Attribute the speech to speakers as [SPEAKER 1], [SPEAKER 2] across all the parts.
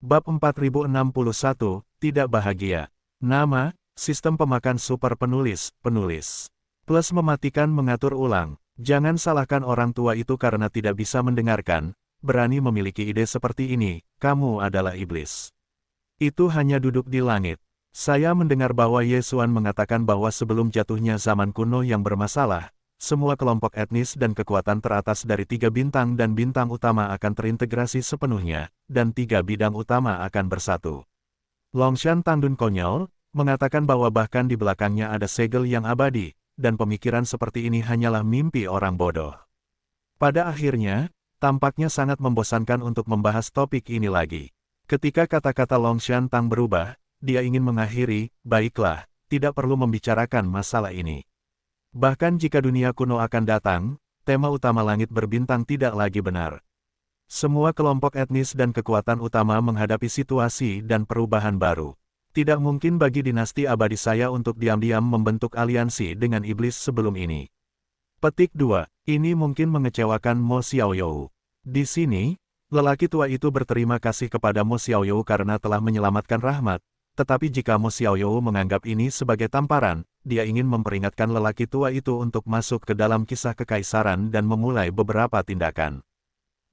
[SPEAKER 1] Bab 4061, Tidak Bahagia. Nama, Sistem Pemakan Super Penulis, Plus mematikan mengatur ulang. Jangan salahkan orang tua itu karena tidak bisa mendengarkan, berani memiliki ide seperti ini, kamu adalah iblis. Itu hanya duduk di langit. Saya mendengar bahwa Yesuan mengatakan bahwa sebelum jatuhnya zaman kuno yang bermasalah, semua kelompok etnis dan kekuatan teratas dari 3 bintang dan bintang utama akan terintegrasi sepenuhnya, dan 3 bidang utama akan bersatu. Longshan Tandun konyol, mengatakan bahwa bahkan di belakangnya ada segel yang abadi, dan pemikiran seperti ini hanyalah mimpi orang bodoh. Pada akhirnya, tampaknya sangat membosankan untuk membahas topik ini lagi. Ketika kata-kata Longshan Tang berubah, dia ingin mengakhiri, baiklah, tidak perlu membicarakan masalah ini. Bahkan jika dunia kuno akan datang, tema utama langit berbintang tidak lagi benar. Semua kelompok etnis dan kekuatan utama menghadapi situasi dan perubahan baru. Tidak mungkin bagi dinasti abadi saya untuk diam-diam membentuk aliansi dengan iblis sebelum ini. Petik 2. Ini mungkin mengecewakan Mo Xiaoyou. Di sini, lelaki tua itu berterima kasih kepada Mo Xiaoyou karena telah menyelamatkan rahmat, tetapi jika Mo Xiaoyou menganggap ini sebagai tamparan, dia ingin memperingatkan lelaki tua itu untuk masuk ke dalam kisah kekaisaran dan memulai beberapa tindakan.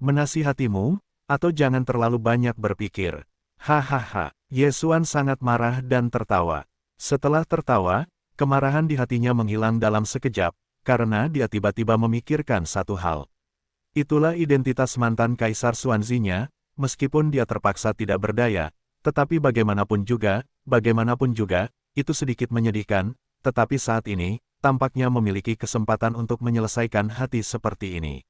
[SPEAKER 1] Menasihatimu, atau jangan terlalu banyak berpikir. Hahaha, Yesuan sangat marah dan tertawa. Setelah tertawa, kemarahan di hatinya menghilang dalam sekejap, karena dia tiba-tiba memikirkan satu hal. Itulah identitas mantan Kaisar Xuanzinya, meskipun dia terpaksa tidak berdaya, tetapi bagaimanapun juga, itu sedikit menyedihkan, tetapi saat ini, tampaknya memiliki kesempatan untuk menyelesaikan hati seperti ini.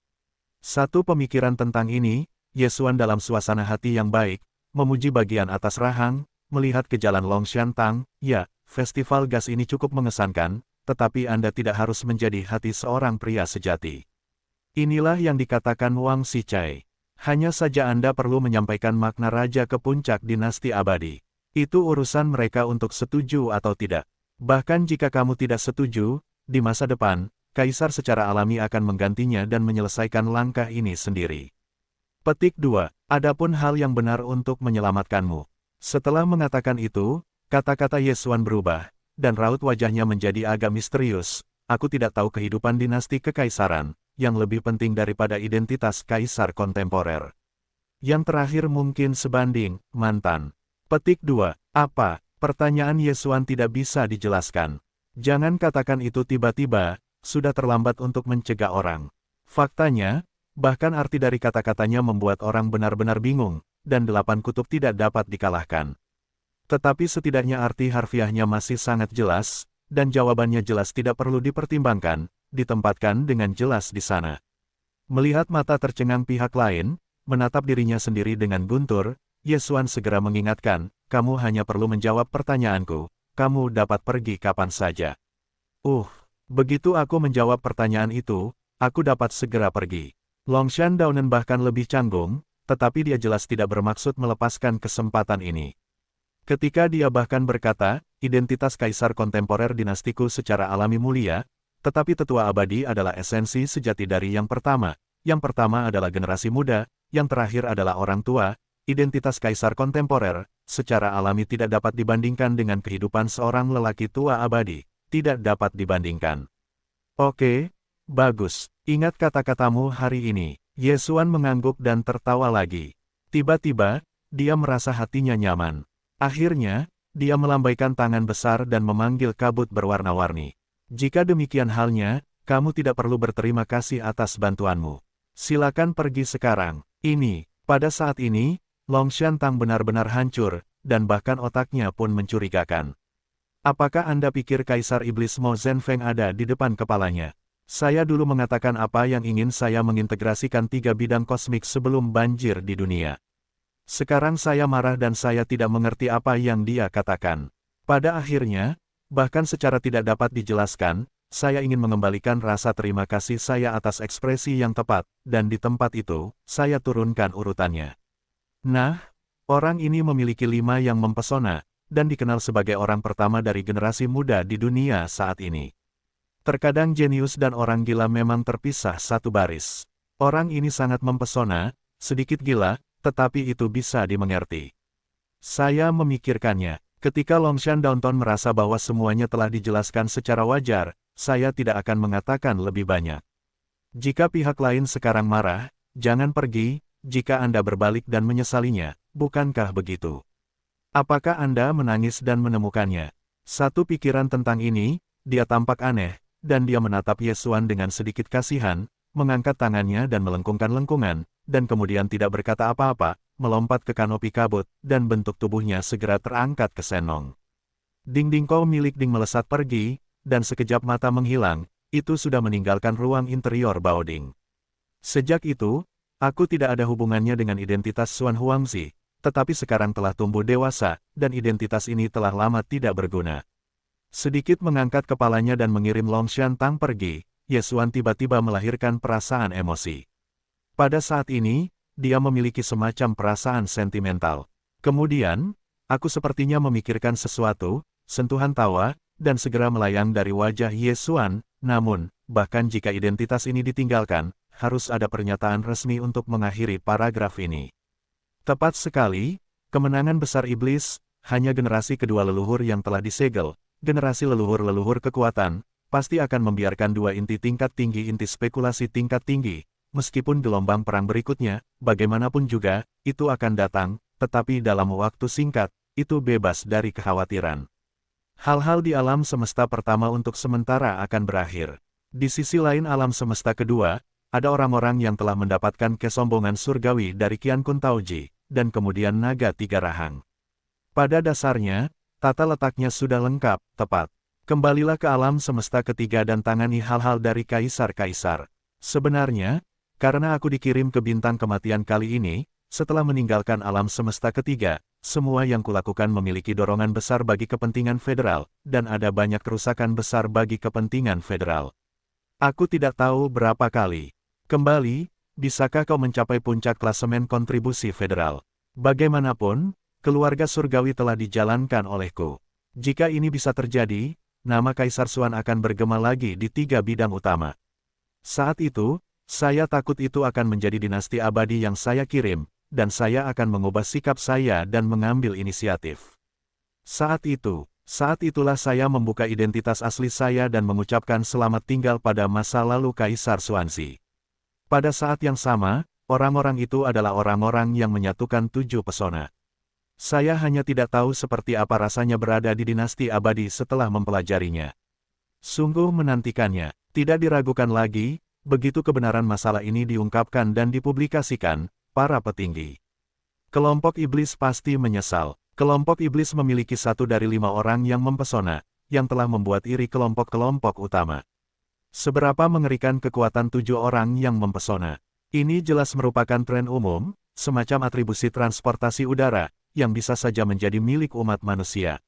[SPEAKER 1] Satu pemikiran tentang ini, Yesuan dalam suasana hati yang baik, memuji bagian atas rahang, melihat ke jalan Longshan Tang, ya, festival gas ini cukup mengesankan, tetapi Anda tidak harus menjadi hati seorang pria sejati. Inilah yang dikatakan Wang Xicai. Hanya saja Anda perlu menyampaikan makna raja ke puncak dinasti abadi. Itu urusan mereka untuk setuju atau tidak. Bahkan jika kamu tidak setuju, di masa depan, Kaisar secara alami akan menggantinya dan menyelesaikan langkah ini sendiri. Petik 2. Adapun hal yang benar untuk menyelamatkanmu. Setelah mengatakan itu, kata-kata Yesuan berubah, dan raut wajahnya menjadi agak misterius. Aku tidak tahu kehidupan dinasti kekaisaran, yang lebih penting daripada identitas kaisar kontemporer. Yang terakhir mungkin sebanding, mantan. Petik 2. Apa? Pertanyaan Yesuan tidak bisa dijelaskan. Jangan katakan itu tiba-tiba, sudah terlambat untuk mencegah orang. Faktanya, bahkan arti dari kata-katanya membuat orang benar-benar bingung, dan 8 kutub tidak dapat dikalahkan. Tetapi setidaknya arti harfiahnya masih sangat jelas, dan jawabannya jelas tidak perlu dipertimbangkan, ditempatkan dengan jelas di sana. Melihat mata tercengang pihak lain, menatap dirinya sendiri dengan guntur, Yesuan segera mengingatkan, kamu hanya perlu menjawab pertanyaanku, kamu dapat pergi kapan saja. Begitu aku menjawab pertanyaan itu, aku dapat segera pergi. Longshan Daunen bahkan lebih canggung, tetapi dia jelas tidak bermaksud melepaskan kesempatan ini. Ketika dia bahkan berkata, identitas kaisar kontemporer dinastiku secara alami mulia, tetapi tetua abadi adalah esensi sejati dari yang pertama adalah generasi muda, yang terakhir adalah orang tua, identitas kaisar kontemporer, secara alami tidak dapat dibandingkan dengan kehidupan seorang lelaki tua abadi, tidak dapat dibandingkan. Oke, bagus. Ingat kata-katamu hari ini. Yesuan mengangguk dan tertawa lagi. Tiba-tiba, dia merasa hatinya nyaman. Akhirnya, dia melambaikan tangan besar dan memanggil kabut berwarna-warni. Jika demikian halnya, kamu tidak perlu berterima kasih atas bantuanmu. Silakan pergi sekarang. Pada saat ini, Longshan Tang benar-benar hancur, dan bahkan otaknya pun mencurigakan. Apakah Anda pikir Kaisar Iblis Mo Zhenfeng ada di depan kepalanya? Saya dulu mengatakan apa yang ingin saya mengintegrasikan 3 bidang kosmik sebelum banjir di dunia. Sekarang saya marah dan saya tidak mengerti apa yang dia katakan. Pada akhirnya, bahkan secara tidak dapat dijelaskan, saya ingin mengembalikan rasa terima kasih saya atas ekspresi yang tepat, dan di tempat itu, saya turunkan urutannya. Nah, orang ini memiliki 5 yang mempesona, dan dikenal sebagai orang pertama dari generasi muda di dunia saat ini. Terkadang jenius dan orang gila memang terpisah satu baris. Orang ini sangat mempesona, sedikit gila, tetapi itu bisa dimengerti. Saya memikirkannya. Ketika Longshan Downton merasa bahwa semuanya telah dijelaskan secara wajar, saya tidak akan mengatakan lebih banyak. Jika pihak lain sekarang marah, jangan pergi, jika Anda berbalik dan menyesalinya, bukankah begitu? Apakah Anda menangis dan menemukannya? Satu pikiran tentang ini, dia tampak aneh, dan dia menatap Yesuan dengan sedikit kasihan, mengangkat tangannya dan melengkungkan lengkungan, dan kemudian tidak berkata apa-apa, melompat ke kanopi kabut, dan bentuk tubuhnya segera terangkat ke Senong. Ding Ding Kau milik Ding melesat pergi, dan sekejap mata menghilang, itu sudah meninggalkan ruang interior Baoding. Sejak itu, aku tidak ada hubungannya dengan identitas Xuan Huangzi, tetapi sekarang telah tumbuh dewasa, dan identitas ini telah lama tidak berguna. Sedikit mengangkat kepalanya dan mengirim Longshan Tang pergi, Yesuan tiba-tiba melahirkan perasaan emosi. Pada saat ini, dia memiliki semacam perasaan sentimental. Kemudian, aku sepertinya memikirkan sesuatu, sentuhan tawa, dan segera melayang dari wajah Yesuan, namun, bahkan jika identitas ini ditinggalkan, harus ada pernyataan resmi untuk mengakhiri paragraf ini. Tepat sekali, kemenangan besar iblis, hanya generasi kedua leluhur yang telah disegel, generasi leluhur-leluhur kekuatan, pasti akan membiarkan dua inti tingkat tinggi inti spekulasi tingkat tinggi, meskipun gelombang perang berikutnya, bagaimanapun juga, itu akan datang, tetapi dalam waktu singkat, itu bebas dari kekhawatiran. Hal-hal di alam semesta pertama untuk sementara akan berakhir. Di sisi lain alam semesta kedua, ada orang-orang yang telah mendapatkan kesombongan surgawi dari Qian Kun Taoji, dan kemudian naga tiga rahang. Pada dasarnya, tata letaknya sudah lengkap, tepat. Kembalilah ke alam semesta ketiga dan tangani hal-hal dari kaisar-kaisar. Sebenarnya, karena aku dikirim ke bintang kematian kali ini, setelah meninggalkan alam semesta ketiga, semua yang kulakukan memiliki dorongan besar bagi kepentingan federal, dan ada banyak kerusakan besar bagi kepentingan federal. Aku tidak tahu berapa kali. Kembali, bisakah kau mencapai puncak klasemen kontribusi federal? Bagaimanapun, keluarga surgawi telah dijalankan olehku. Jika ini bisa terjadi, nama Kaisar Xuan akan bergema lagi di 3 bidang utama. Saat itu, saya takut itu akan menjadi dinasti abadi yang saya kirim, dan saya akan mengubah sikap saya dan mengambil inisiatif. Saat itulah saya membuka identitas asli saya dan mengucapkan selamat tinggal pada masa lalu Kaisar Xuanzi. Pada saat yang sama, orang-orang itu adalah orang-orang yang menyatukan 7 pesona. Saya hanya tidak tahu seperti apa rasanya berada di dinasti abadi setelah mempelajarinya. Sungguh menantikannya, tidak diragukan lagi. Begitu kebenaran masalah ini diungkapkan dan dipublikasikan, para petinggi kelompok iblis pasti menyesal. Kelompok iblis memiliki 1 dari 5 orang yang mempesona, yang telah membuat iri kelompok-kelompok utama. Seberapa mengerikan kekuatan 7 orang yang mempesona. Ini jelas merupakan tren umum, semacam atribusi transportasi udara, yang bisa saja menjadi milik umat manusia.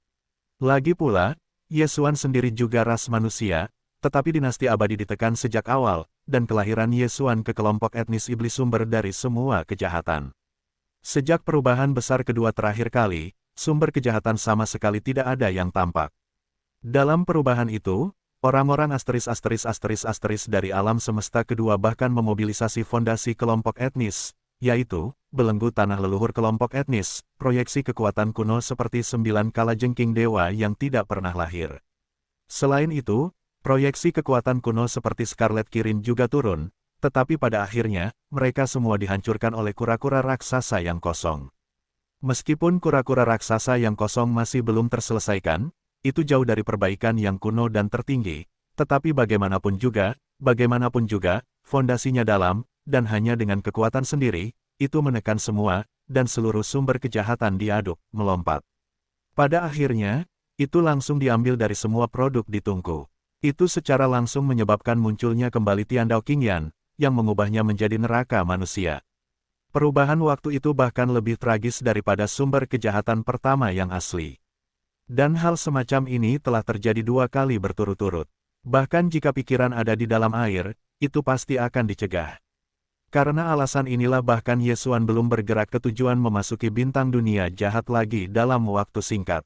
[SPEAKER 1] Lagi pula, Yesuan sendiri juga ras manusia, tetapi dinasti abadi ditekan sejak awal, dan kelahiran Yesuan ke kelompok etnis iblis sumber dari semua kejahatan. Sejak perubahan besar kedua terakhir kali, sumber kejahatan sama sekali tidak ada yang tampak. Dalam perubahan itu, orang-orang asteris dari alam semesta kedua bahkan memobilisasi fondasi kelompok etnis, yaitu, belenggu tanah leluhur kelompok etnis, proyeksi kekuatan kuno seperti 9 kalajengking dewa yang tidak pernah lahir. Selain itu, proyeksi kekuatan kuno seperti Scarlet Kirin juga turun, tetapi pada akhirnya, mereka semua dihancurkan oleh kura-kura raksasa yang kosong. Meskipun kura-kura raksasa yang kosong masih belum terselesaikan, itu jauh dari perbaikan yang kuno dan tertinggi, tetapi bagaimanapun juga, fondasinya dalam, dan hanya dengan kekuatan sendiri, itu menekan semua, dan seluruh sumber kejahatan diaduk, melompat. Pada akhirnya, itu langsung diambil dari semua produk di tungku. Itu secara langsung menyebabkan munculnya kembali Tiandao Qingyan, yang mengubahnya menjadi neraka manusia. Perubahan waktu itu bahkan lebih tragis daripada sumber kejahatan pertama yang asli. Dan hal semacam ini telah terjadi 2 kali berturut-turut. Bahkan jika pikiran ada di dalam air, itu pasti akan dicegah. Karena alasan inilah bahkan Yesuan belum bergerak ke tujuan memasuki bintang dunia jahat lagi dalam waktu singkat.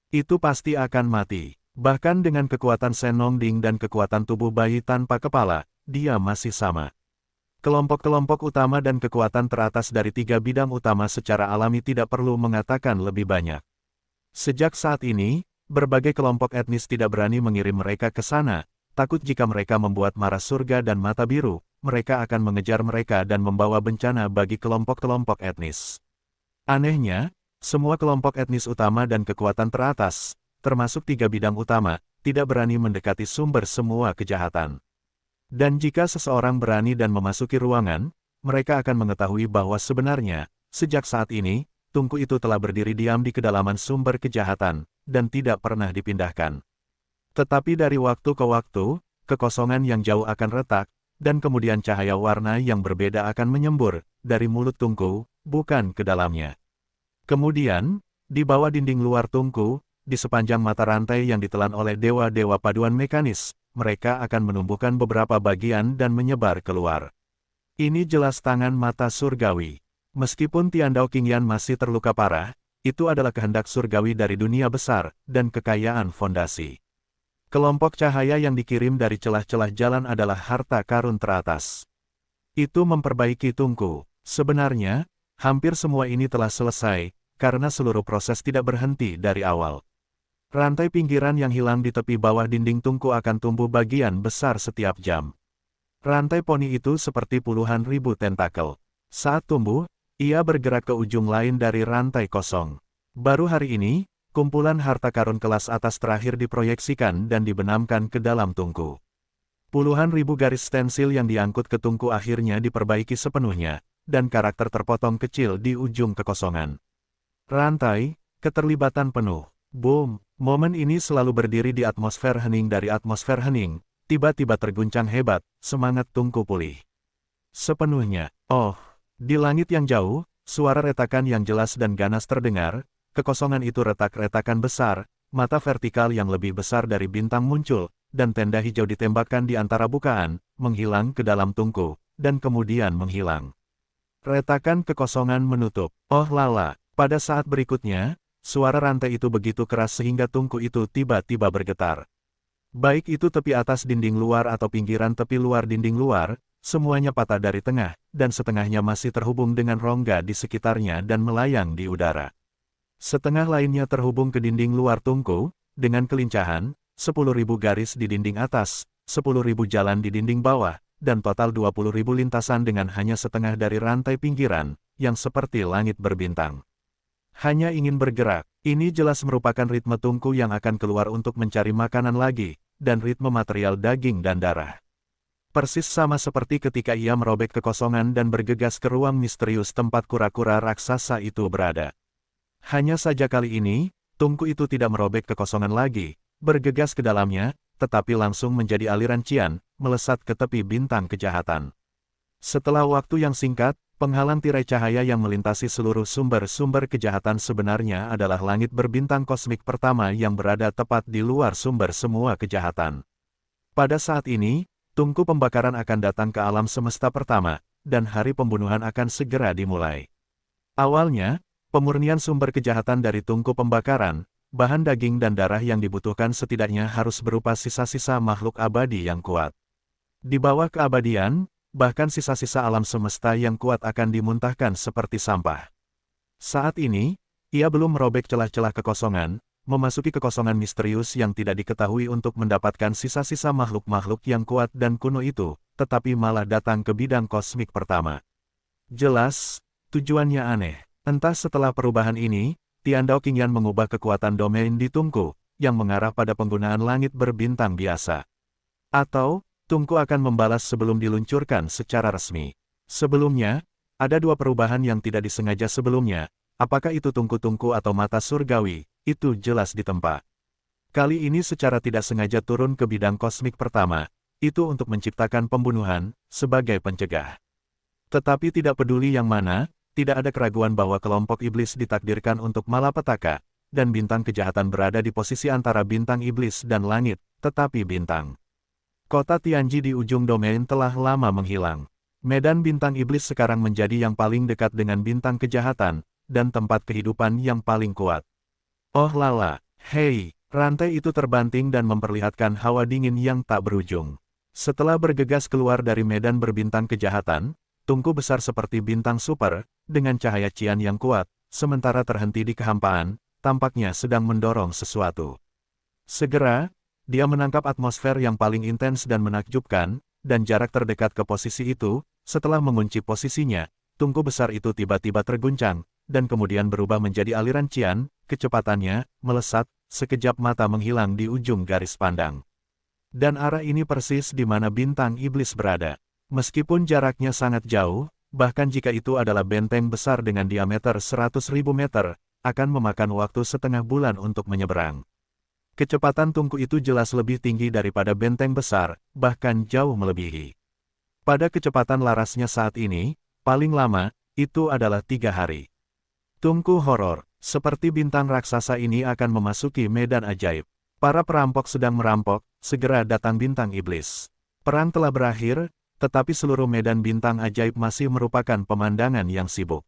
[SPEAKER 1] Itu pasti akan mati. Bahkan dengan kekuatan Senong Ding dan kekuatan tubuh bayi tanpa kepala, dia masih sama. Kelompok-kelompok utama dan kekuatan teratas dari tiga bidang utama secara alami tidak perlu mengatakan lebih banyak. Sejak saat ini, berbagai kelompok etnis tidak berani mengirim mereka ke sana, takut jika mereka membuat marah surga dan mata biru, mereka akan mengejar mereka dan membawa bencana bagi kelompok-kelompok etnis. Anehnya, semua kelompok etnis utama dan kekuatan teratas, termasuk tiga bidang utama, tidak berani mendekati sumber semua kejahatan. Dan jika seseorang berani dan memasuki ruangan, mereka akan mengetahui bahwa sebenarnya, sejak saat ini, tungku itu telah berdiri diam di kedalaman sumber kejahatan, dan tidak pernah dipindahkan. Tetapi dari waktu ke waktu, kekosongan yang jauh akan retak, dan kemudian cahaya warna yang berbeda akan menyembur, dari mulut tungku, bukan ke dalamnya. Kemudian, di bawah dinding luar tungku, di sepanjang mata rantai yang ditelan oleh dewa-dewa paduan mekanis, mereka akan menumbuhkan beberapa bagian dan menyebar keluar. Ini jelas tangan mata surgawi. Meskipun Tiandao Qingyan masih terluka parah, itu adalah kehendak surgawi dari dunia besar, dan kekayaan fondasi. Kelompok cahaya yang dikirim dari celah-celah jalan adalah harta karun teratas. Itu memperbaiki tungku. Sebenarnya, hampir semua ini telah selesai, karena seluruh proses tidak berhenti dari awal. Rantai pinggiran yang hilang di tepi bawah dinding tungku akan tumbuh bagian besar setiap jam. Rantai poni itu seperti puluhan ribu tentakel. Saat tumbuh, ia bergerak ke ujung lain dari rantai kosong. Baru hari ini, kumpulan harta karun kelas atas terakhir diproyeksikan dan dibenamkan ke dalam tungku. Puluhan ribu garis stensil yang diangkut ke tungku akhirnya diperbaiki sepenuhnya, dan karakter terpotong kecil di ujung kekosongan. Rantai, keterlibatan penuh. Boom! Momen ini selalu berdiri di atmosfer hening dari atmosfer hening, tiba-tiba terguncang hebat, semangat tungku pulih. Sepenuhnya, oh, di langit yang jauh, suara retakan yang jelas dan ganas terdengar, kekosongan itu retak-retakan besar, mata vertikal yang lebih besar dari bintang muncul, dan tenda hijau ditembakkan di antara bukaan, menghilang ke dalam tungku, dan kemudian menghilang. Retakan kekosongan menutup. Oh lala, pada saat berikutnya, suara rantai itu begitu keras sehingga tungku itu tiba-tiba bergetar. Baik itu tepi atas dinding luar atau pinggiran tepi luar dinding luar, semuanya patah dari tengah, dan setengahnya masih terhubung dengan rongga di sekitarnya dan melayang di udara. Setengah lainnya terhubung ke dinding luar tungku, dengan kelincahan, 10.000 garis di dinding atas, 10.000 jalan di dinding bawah, dan total 20.000 lintasan dengan hanya setengah dari rantai pinggiran, yang seperti langit berbintang. Hanya ingin bergerak, ini jelas merupakan ritme tungku yang akan keluar untuk mencari makanan lagi, dan ritme material daging dan darah. Persis sama seperti ketika ia merobek kekosongan dan bergegas ke ruang misterius tempat kura-kura raksasa itu berada. Hanya saja kali ini, tungku itu tidak merobek kekosongan lagi, bergegas ke dalamnya, tetapi langsung menjadi aliran cian, melesat ke tepi bintang kejahatan. Setelah waktu yang singkat, penghalang tirai cahaya yang melintasi seluruh sumber-sumber kejahatan sebenarnya adalah langit berbintang kosmik pertama yang berada tepat di luar sumber semua kejahatan. Pada saat ini, tungku pembakaran akan datang ke alam semesta pertama, dan hari pembunuhan akan segera dimulai. Awalnya, pemurnian sumber kejahatan dari tungku pembakaran, bahan daging dan darah yang dibutuhkan setidaknya harus berupa sisa-sisa makhluk abadi yang kuat. Di bawah keabadian, bahkan sisa-sisa alam semesta yang kuat akan dimuntahkan seperti sampah. Saat ini, ia belum merobek celah-celah kekosongan, memasuki kekosongan misterius yang tidak diketahui untuk mendapatkan sisa-sisa makhluk-makhluk yang kuat dan kuno itu, tetapi malah datang ke bidang kosmik pertama. Jelas, tujuannya aneh. Entah setelah perubahan ini, Tiandao Qingyan mengubah kekuatan domain di tungku, yang mengarah pada penggunaan langit berbintang biasa. Atau, tungku akan membalas sebelum diluncurkan secara resmi. Sebelumnya, ada dua perubahan yang tidak disengaja sebelumnya, apakah itu tungku-tungku atau mata surgawi, itu jelas ditempa. Kali ini secara tidak sengaja turun ke bidang kosmik pertama, itu untuk menciptakan pembunuhan, sebagai pencegah. Tetapi tidak peduli yang mana, tidak ada keraguan bahwa kelompok iblis ditakdirkan untuk malapetaka, dan bintang kejahatan berada di posisi antara bintang iblis dan langit, tetapi bintang. Kota Tianji di ujung domain telah lama menghilang. Medan bintang iblis sekarang menjadi yang paling dekat dengan bintang kejahatan, dan tempat kehidupan yang paling kuat. Oh lala, hei, rantai itu terbanting dan memperlihatkan hawa dingin yang tak berujung. Setelah bergegas keluar dari medan berbintang kejahatan, tungku besar seperti bintang super, dengan cahaya cian yang kuat, sementara terhenti di kehampaan, tampaknya sedang mendorong sesuatu. Segera, dia menangkap atmosfer yang paling intens dan menakjubkan, dan jarak terdekat ke posisi itu, setelah mengunci posisinya, tungku besar itu tiba-tiba terguncang, dan kemudian berubah menjadi aliran cian, kecepatannya, melesat, sekejap mata menghilang di ujung garis pandang. Dan arah ini persis di mana bintang iblis berada. Meskipun jaraknya sangat jauh, bahkan jika itu adalah benteng besar dengan diameter 100.000 meter, akan memakan waktu setengah bulan untuk menyeberang. Kecepatan tungku itu jelas lebih tinggi daripada benteng besar, bahkan jauh melebihi. Pada kecepatan larasnya saat ini, paling lama, itu adalah 3 hari. Tungku horor, seperti bintang raksasa ini akan memasuki medan ajaib. Para perampok sedang merampok, segera datang bintang iblis. Perang telah berakhir, tetapi seluruh medan bintang ajaib masih merupakan pemandangan yang sibuk.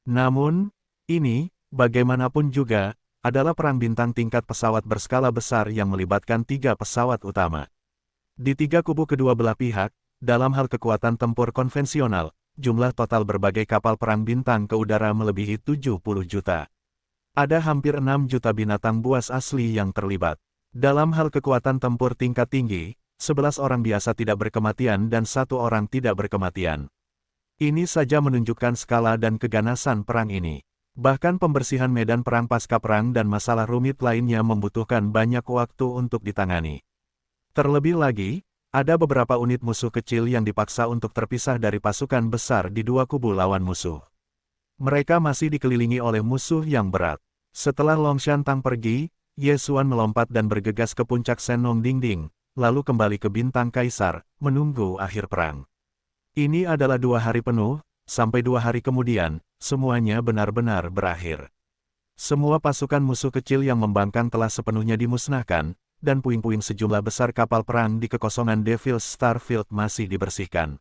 [SPEAKER 1] Namun, ini, bagaimanapun juga, adalah perang bintang tingkat pesawat berskala besar yang melibatkan 3 pesawat utama. Di 3 kubu kedua belah pihak, dalam hal kekuatan tempur konvensional, jumlah total berbagai kapal perang bintang ke udara melebihi 70 juta. Ada hampir 6 juta binatang buas asli yang terlibat. Dalam hal kekuatan tempur tingkat tinggi, 11 orang biasa tidak berkematian dan 1 orang tidak berkematian. Ini saja menunjukkan skala dan keganasan perang ini. Bahkan pembersihan medan perang pasca perang dan masalah rumit lainnya membutuhkan banyak waktu untuk ditangani. Terlebih lagi, ada beberapa unit musuh kecil yang dipaksa untuk terpisah dari pasukan besar di 2 kubu lawan musuh. Mereka masih dikelilingi oleh musuh yang berat. Setelah Longshan Tang pergi, Ye Xuan melompat dan bergegas ke puncak Senong Dingding, lalu kembali ke bintang kaisar, menunggu akhir perang. Ini adalah 2 hari penuh, sampai 2 hari kemudian, semuanya benar-benar berakhir. Semua pasukan musuh kecil yang membangkang telah sepenuhnya dimusnahkan, dan puing-puing sejumlah besar kapal perang di kekosongan Devil's Starfield masih dibersihkan.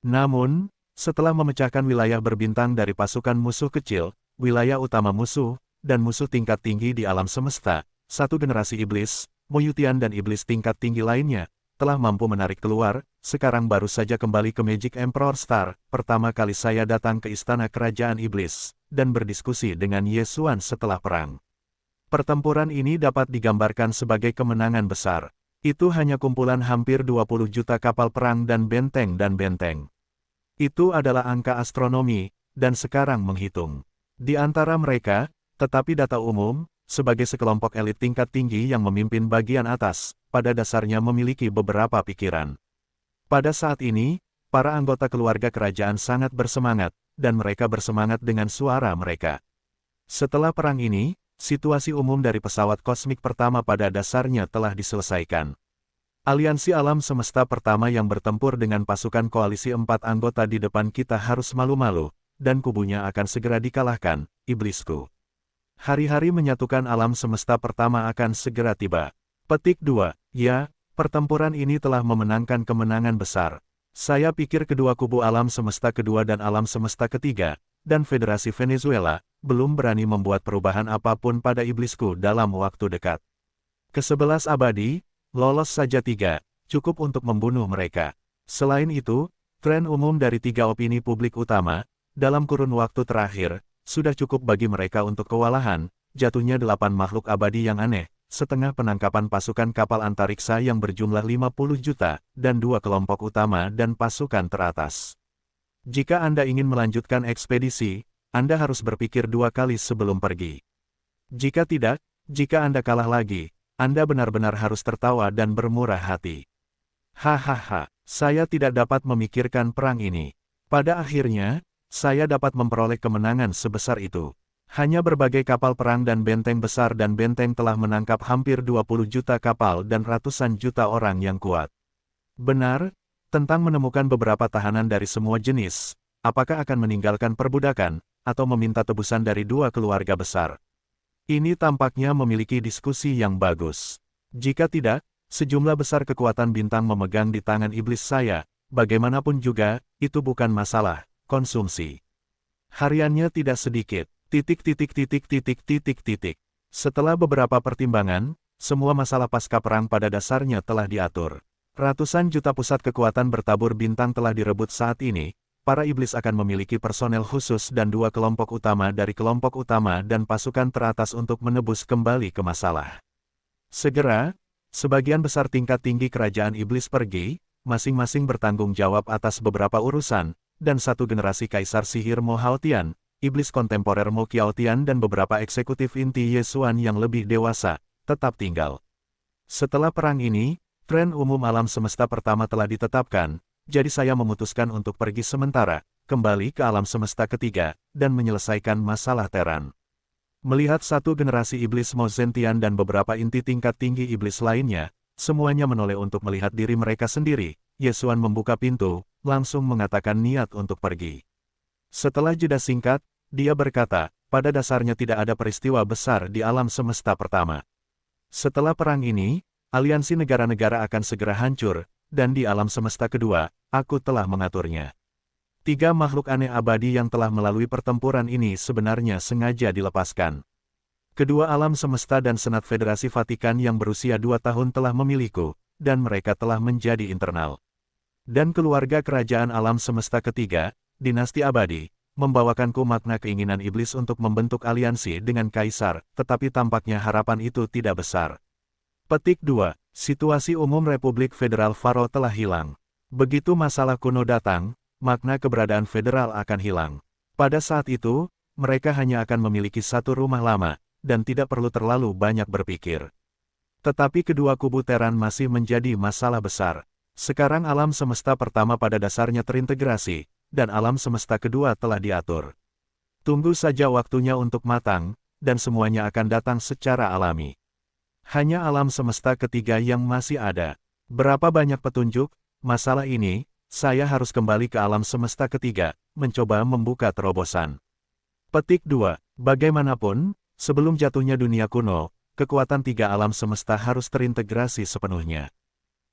[SPEAKER 1] Namun, setelah memecahkan wilayah berbintang dari pasukan musuh kecil, wilayah utama musuh, dan musuh tingkat tinggi di alam semesta, 1 generasi iblis, Moyutian dan iblis tingkat tinggi lainnya, telah mampu menarik keluar. Sekarang baru saja kembali ke Magic Emperor Star, pertama kali saya datang ke istana kerajaan iblis, dan berdiskusi dengan Ye Xuan setelah perang. Pertempuran ini dapat digambarkan sebagai kemenangan besar. Itu hanya kumpulan hampir 20 juta kapal perang dan benteng. Itu adalah angka astronomi, dan sekarang menghitung. Di antara mereka, tetapi data umum, sebagai sekelompok elit tingkat tinggi yang memimpin bagian atas, pada dasarnya memiliki beberapa pikiran. Pada saat ini, para anggota keluarga kerajaan sangat bersemangat, dan mereka bersemangat dengan suara mereka. Setelah perang ini, situasi umum dari pesawat kosmik pertama pada dasarnya telah diselesaikan. Aliansi alam semesta pertama yang bertempur dengan pasukan koalisi 4 anggota di depan kita harus malu-malu, dan kubunya akan segera dikalahkan, iblisku. Hari-hari menyatukan alam semesta pertama akan segera tiba. Petik 2. Ya, pertempuran ini telah memenangkan kemenangan besar. Saya pikir kedua kubu alam semesta kedua dan alam semesta ketiga, dan Federasi Venezuela, belum berani membuat perubahan apapun pada iblisku dalam waktu dekat. Ke-11 abadi, lolos saja 3, cukup untuk membunuh mereka. Selain itu, tren umum dari 3 opini publik utama, dalam kurun waktu terakhir, sudah cukup bagi mereka untuk kewalahan, jatuhnya 8 makhluk abadi yang aneh, setengah penangkapan pasukan kapal antariksa yang berjumlah 50 juta, dan 2 kelompok utama dan pasukan teratas. Jika Anda ingin melanjutkan ekspedisi, Anda harus berpikir 2 kali sebelum pergi. Jika tidak, jika Anda kalah lagi, Anda benar-benar harus tertawa dan bermurah hati. Hahaha, saya tidak dapat memikirkan perang ini. Pada akhirnya, saya dapat memperoleh kemenangan sebesar itu. Hanya berbagai kapal perang dan benteng besar dan benteng telah menangkap hampir 20 juta kapal dan ratusan juta orang yang kuat. Benar, tentang menemukan beberapa tahanan dari semua jenis, apakah akan meninggalkan perbudakan, atau meminta tebusan dari 2 keluarga besar. Ini tampaknya memiliki diskusi yang bagus. Jika tidak, sejumlah besar kekuatan bintang memegang di tangan iblis saya, bagaimanapun juga, itu bukan masalah. Konsumsi hariannya tidak sedikit, Setelah beberapa pertimbangan, semua masalah pasca perang pada dasarnya telah diatur. Ratusan juta pusat kekuatan bertabur bintang telah direbut saat ini. Para iblis akan memiliki personel khusus dan dua kelompok utama dari kelompok utama dan pasukan teratas untuk menebus kembali ke masalah. Segera, sebagian besar tingkat tinggi kerajaan iblis pergi, masing-masing bertanggung jawab atas beberapa urusan, dan satu generasi kaisar sihir Mo Haotian, iblis kontemporer Mo Qiaotian dan beberapa eksekutif inti Yesuan yang lebih dewasa, tetap tinggal. Setelah perang ini, tren umum alam semesta pertama telah ditetapkan, jadi saya memutuskan untuk pergi sementara, kembali ke alam semesta ketiga, dan menyelesaikan masalah Teran. Melihat satu generasi iblis Mo Zentian dan beberapa inti tingkat tinggi iblis lainnya, semuanya menoleh untuk melihat diri mereka sendiri, Yesuan membuka pintu, langsung mengatakan niat untuk pergi. Setelah jeda singkat, dia berkata, pada dasarnya tidak ada peristiwa besar di alam semesta pertama. Setelah perang ini, aliansi negara-negara akan segera hancur, dan di alam semesta kedua, aku telah mengaturnya. Tiga makhluk aneh abadi yang telah melalui pertempuran ini sebenarnya sengaja dilepaskan. Kedua alam semesta dan Senat Federasi Vatikan yang berusia 2 tahun telah memilihku, dan mereka telah menjadi internal. Dan keluarga kerajaan alam semesta ketiga, dinasti abadi, membawakanku makna keinginan iblis untuk membentuk aliansi dengan kaisar, tetapi tampaknya harapan itu tidak besar. Petik 2. Situasi umum Republik Federal Faro telah hilang. Begitu masalah kuno datang, makna keberadaan federal akan hilang. Pada saat itu, mereka hanya akan memiliki satu rumah lama, dan tidak perlu terlalu banyak berpikir. Tetapi kedua kubu Teran masih menjadi masalah besar. Sekarang alam semesta pertama pada dasarnya terintegrasi, dan alam semesta kedua telah diatur. Tunggu saja waktunya untuk matang, dan semuanya akan datang secara alami. Hanya alam semesta ketiga yang masih ada. Berapa banyak petunjuk, masalah ini, saya harus kembali ke alam semesta ketiga, mencoba membuka terobosan. Petik 2. Bagaimanapun, sebelum jatuhnya dunia kuno, kekuatan tiga alam semesta harus terintegrasi sepenuhnya.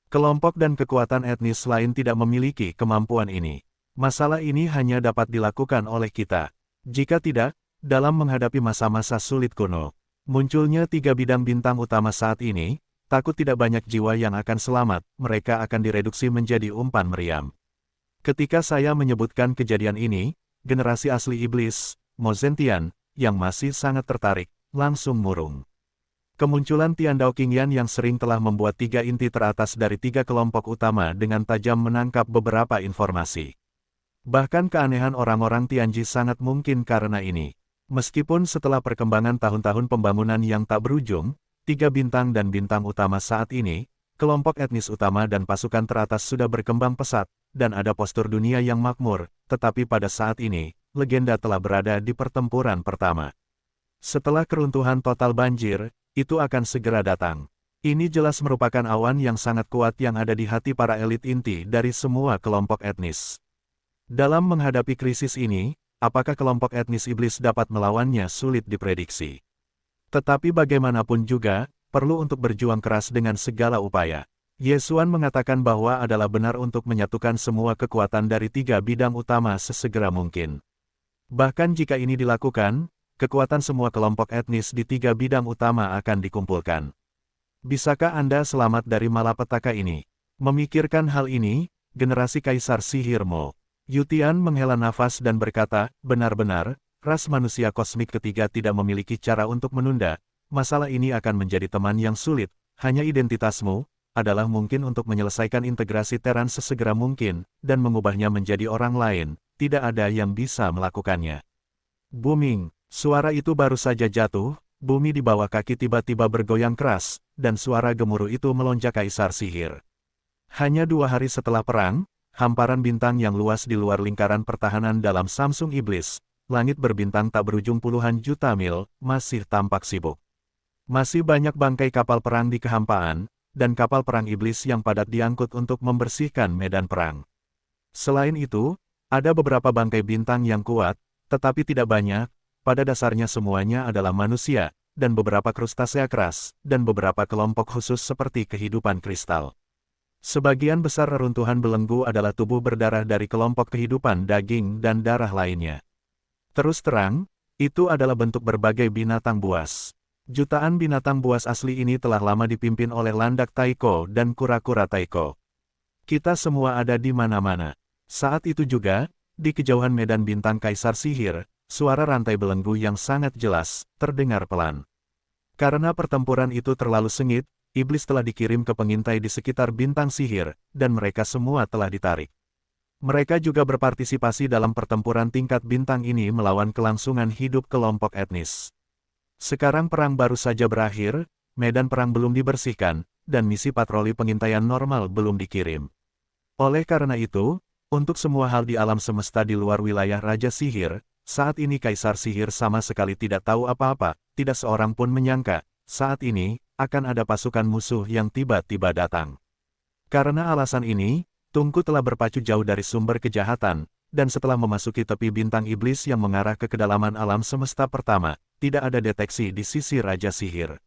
[SPEAKER 1] Kelompok dan kekuatan etnis lain tidak memiliki kemampuan ini. Masalah ini hanya dapat dilakukan oleh kita. Jika tidak, dalam menghadapi masa-masa sulit kuno, munculnya tiga bidang bintang utama saat ini, takut tidak banyak jiwa yang akan selamat, mereka akan direduksi menjadi umpan meriam. Ketika saya menyebutkan kejadian ini, generasi asli iblis, Mo Zentian, yang masih sangat tertarik, langsung murung. Kemunculan Tian Dao Qingyan yang sering telah membuat tiga inti teratas dari tiga kelompok utama dengan tajam menangkap beberapa informasi. Bahkan keanehan orang-orang Tianji sangat mungkin karena ini. Meskipun setelah perkembangan tahun-tahun pembangunan yang tak berujung, tiga bintang dan bintang utama saat ini, kelompok etnis utama dan pasukan teratas sudah berkembang pesat, dan ada postur dunia yang makmur, tetapi pada saat ini, legenda telah berada di pertempuran pertama. Setelah keruntuhan total banjir, itu akan segera datang. Ini jelas merupakan awan yang sangat kuat yang ada di hati para elit inti dari semua kelompok etnis. Dalam menghadapi krisis ini, apakah kelompok etnis iblis dapat melawannya sulit diprediksi. Tetapi bagaimanapun juga, perlu untuk berjuang keras dengan segala upaya. Yesuan mengatakan bahwa adalah benar untuk menyatukan semua kekuatan dari tiga bidang utama sesegera mungkin. Bahkan jika ini dilakukan, kekuatan semua kelompok etnis di tiga bidang utama akan dikumpulkan. Bisakah Anda selamat dari malapetaka ini? Memikirkan hal ini, generasi Kaisar Sihir Mo Yutian menghela nafas dan berkata, benar-benar, ras manusia kosmik ketiga tidak memiliki cara untuk menunda, masalah ini akan menjadi teman yang sulit, hanya identitasmu, adalah mungkin untuk menyelesaikan integrasi Teran sesegera mungkin, dan mengubahnya menjadi orang lain, tidak ada yang bisa melakukannya. Booming, suara itu baru saja jatuh, bumi di bawah kaki tiba-tiba bergoyang keras, dan suara gemuruh itu melonjak Kaisar Sihir. Hanya 2 hari setelah perang, hamparan bintang yang luas di luar lingkaran pertahanan dalam Samsung Iblis, langit berbintang tak berujung puluhan juta mil, masih tampak sibuk. Masih banyak bangkai kapal perang di kehampaan, dan kapal perang iblis yang padat diangkut untuk membersihkan medan perang. Selain itu, ada beberapa bangkai bintang yang kuat, tetapi tidak banyak, pada dasarnya semuanya adalah manusia, dan beberapa krustasea keras, dan beberapa kelompok khusus seperti kehidupan kristal. Sebagian besar reruntuhan belenggu adalah tubuh berdarah dari kelompok kehidupan daging dan darah lainnya. Terus terang, itu adalah bentuk berbagai binatang buas. Jutaan binatang buas asli ini telah lama dipimpin oleh landak Taiko dan kura-kura Taiko. Kita semua ada di mana-mana. Saat itu juga, di kejauhan medan bintang Kaisar Sihir, suara rantai belenggu yang sangat jelas, terdengar pelan. Karena pertempuran itu terlalu sengit, iblis telah dikirim ke pengintai di sekitar bintang sihir, dan mereka semua telah ditarik. Mereka juga berpartisipasi dalam pertempuran tingkat bintang ini melawan kelangsungan hidup kelompok etnis. Sekarang perang baru saja berakhir, medan perang belum dibersihkan, dan misi patroli pengintaian normal belum dikirim. Oleh karena itu, untuk semua hal di alam semesta di luar wilayah Raja Sihir, saat ini Kaisar Sihir sama sekali tidak tahu apa-apa, tidak seorang pun menyangka, saat ini, akan ada pasukan musuh yang tiba-tiba datang. Karena alasan ini, Tungku telah berpacu jauh dari sumber kejahatan, dan setelah memasuki tepi bintang iblis yang mengarah ke kedalaman alam semesta pertama, tidak ada deteksi di sisi Raja Sihir.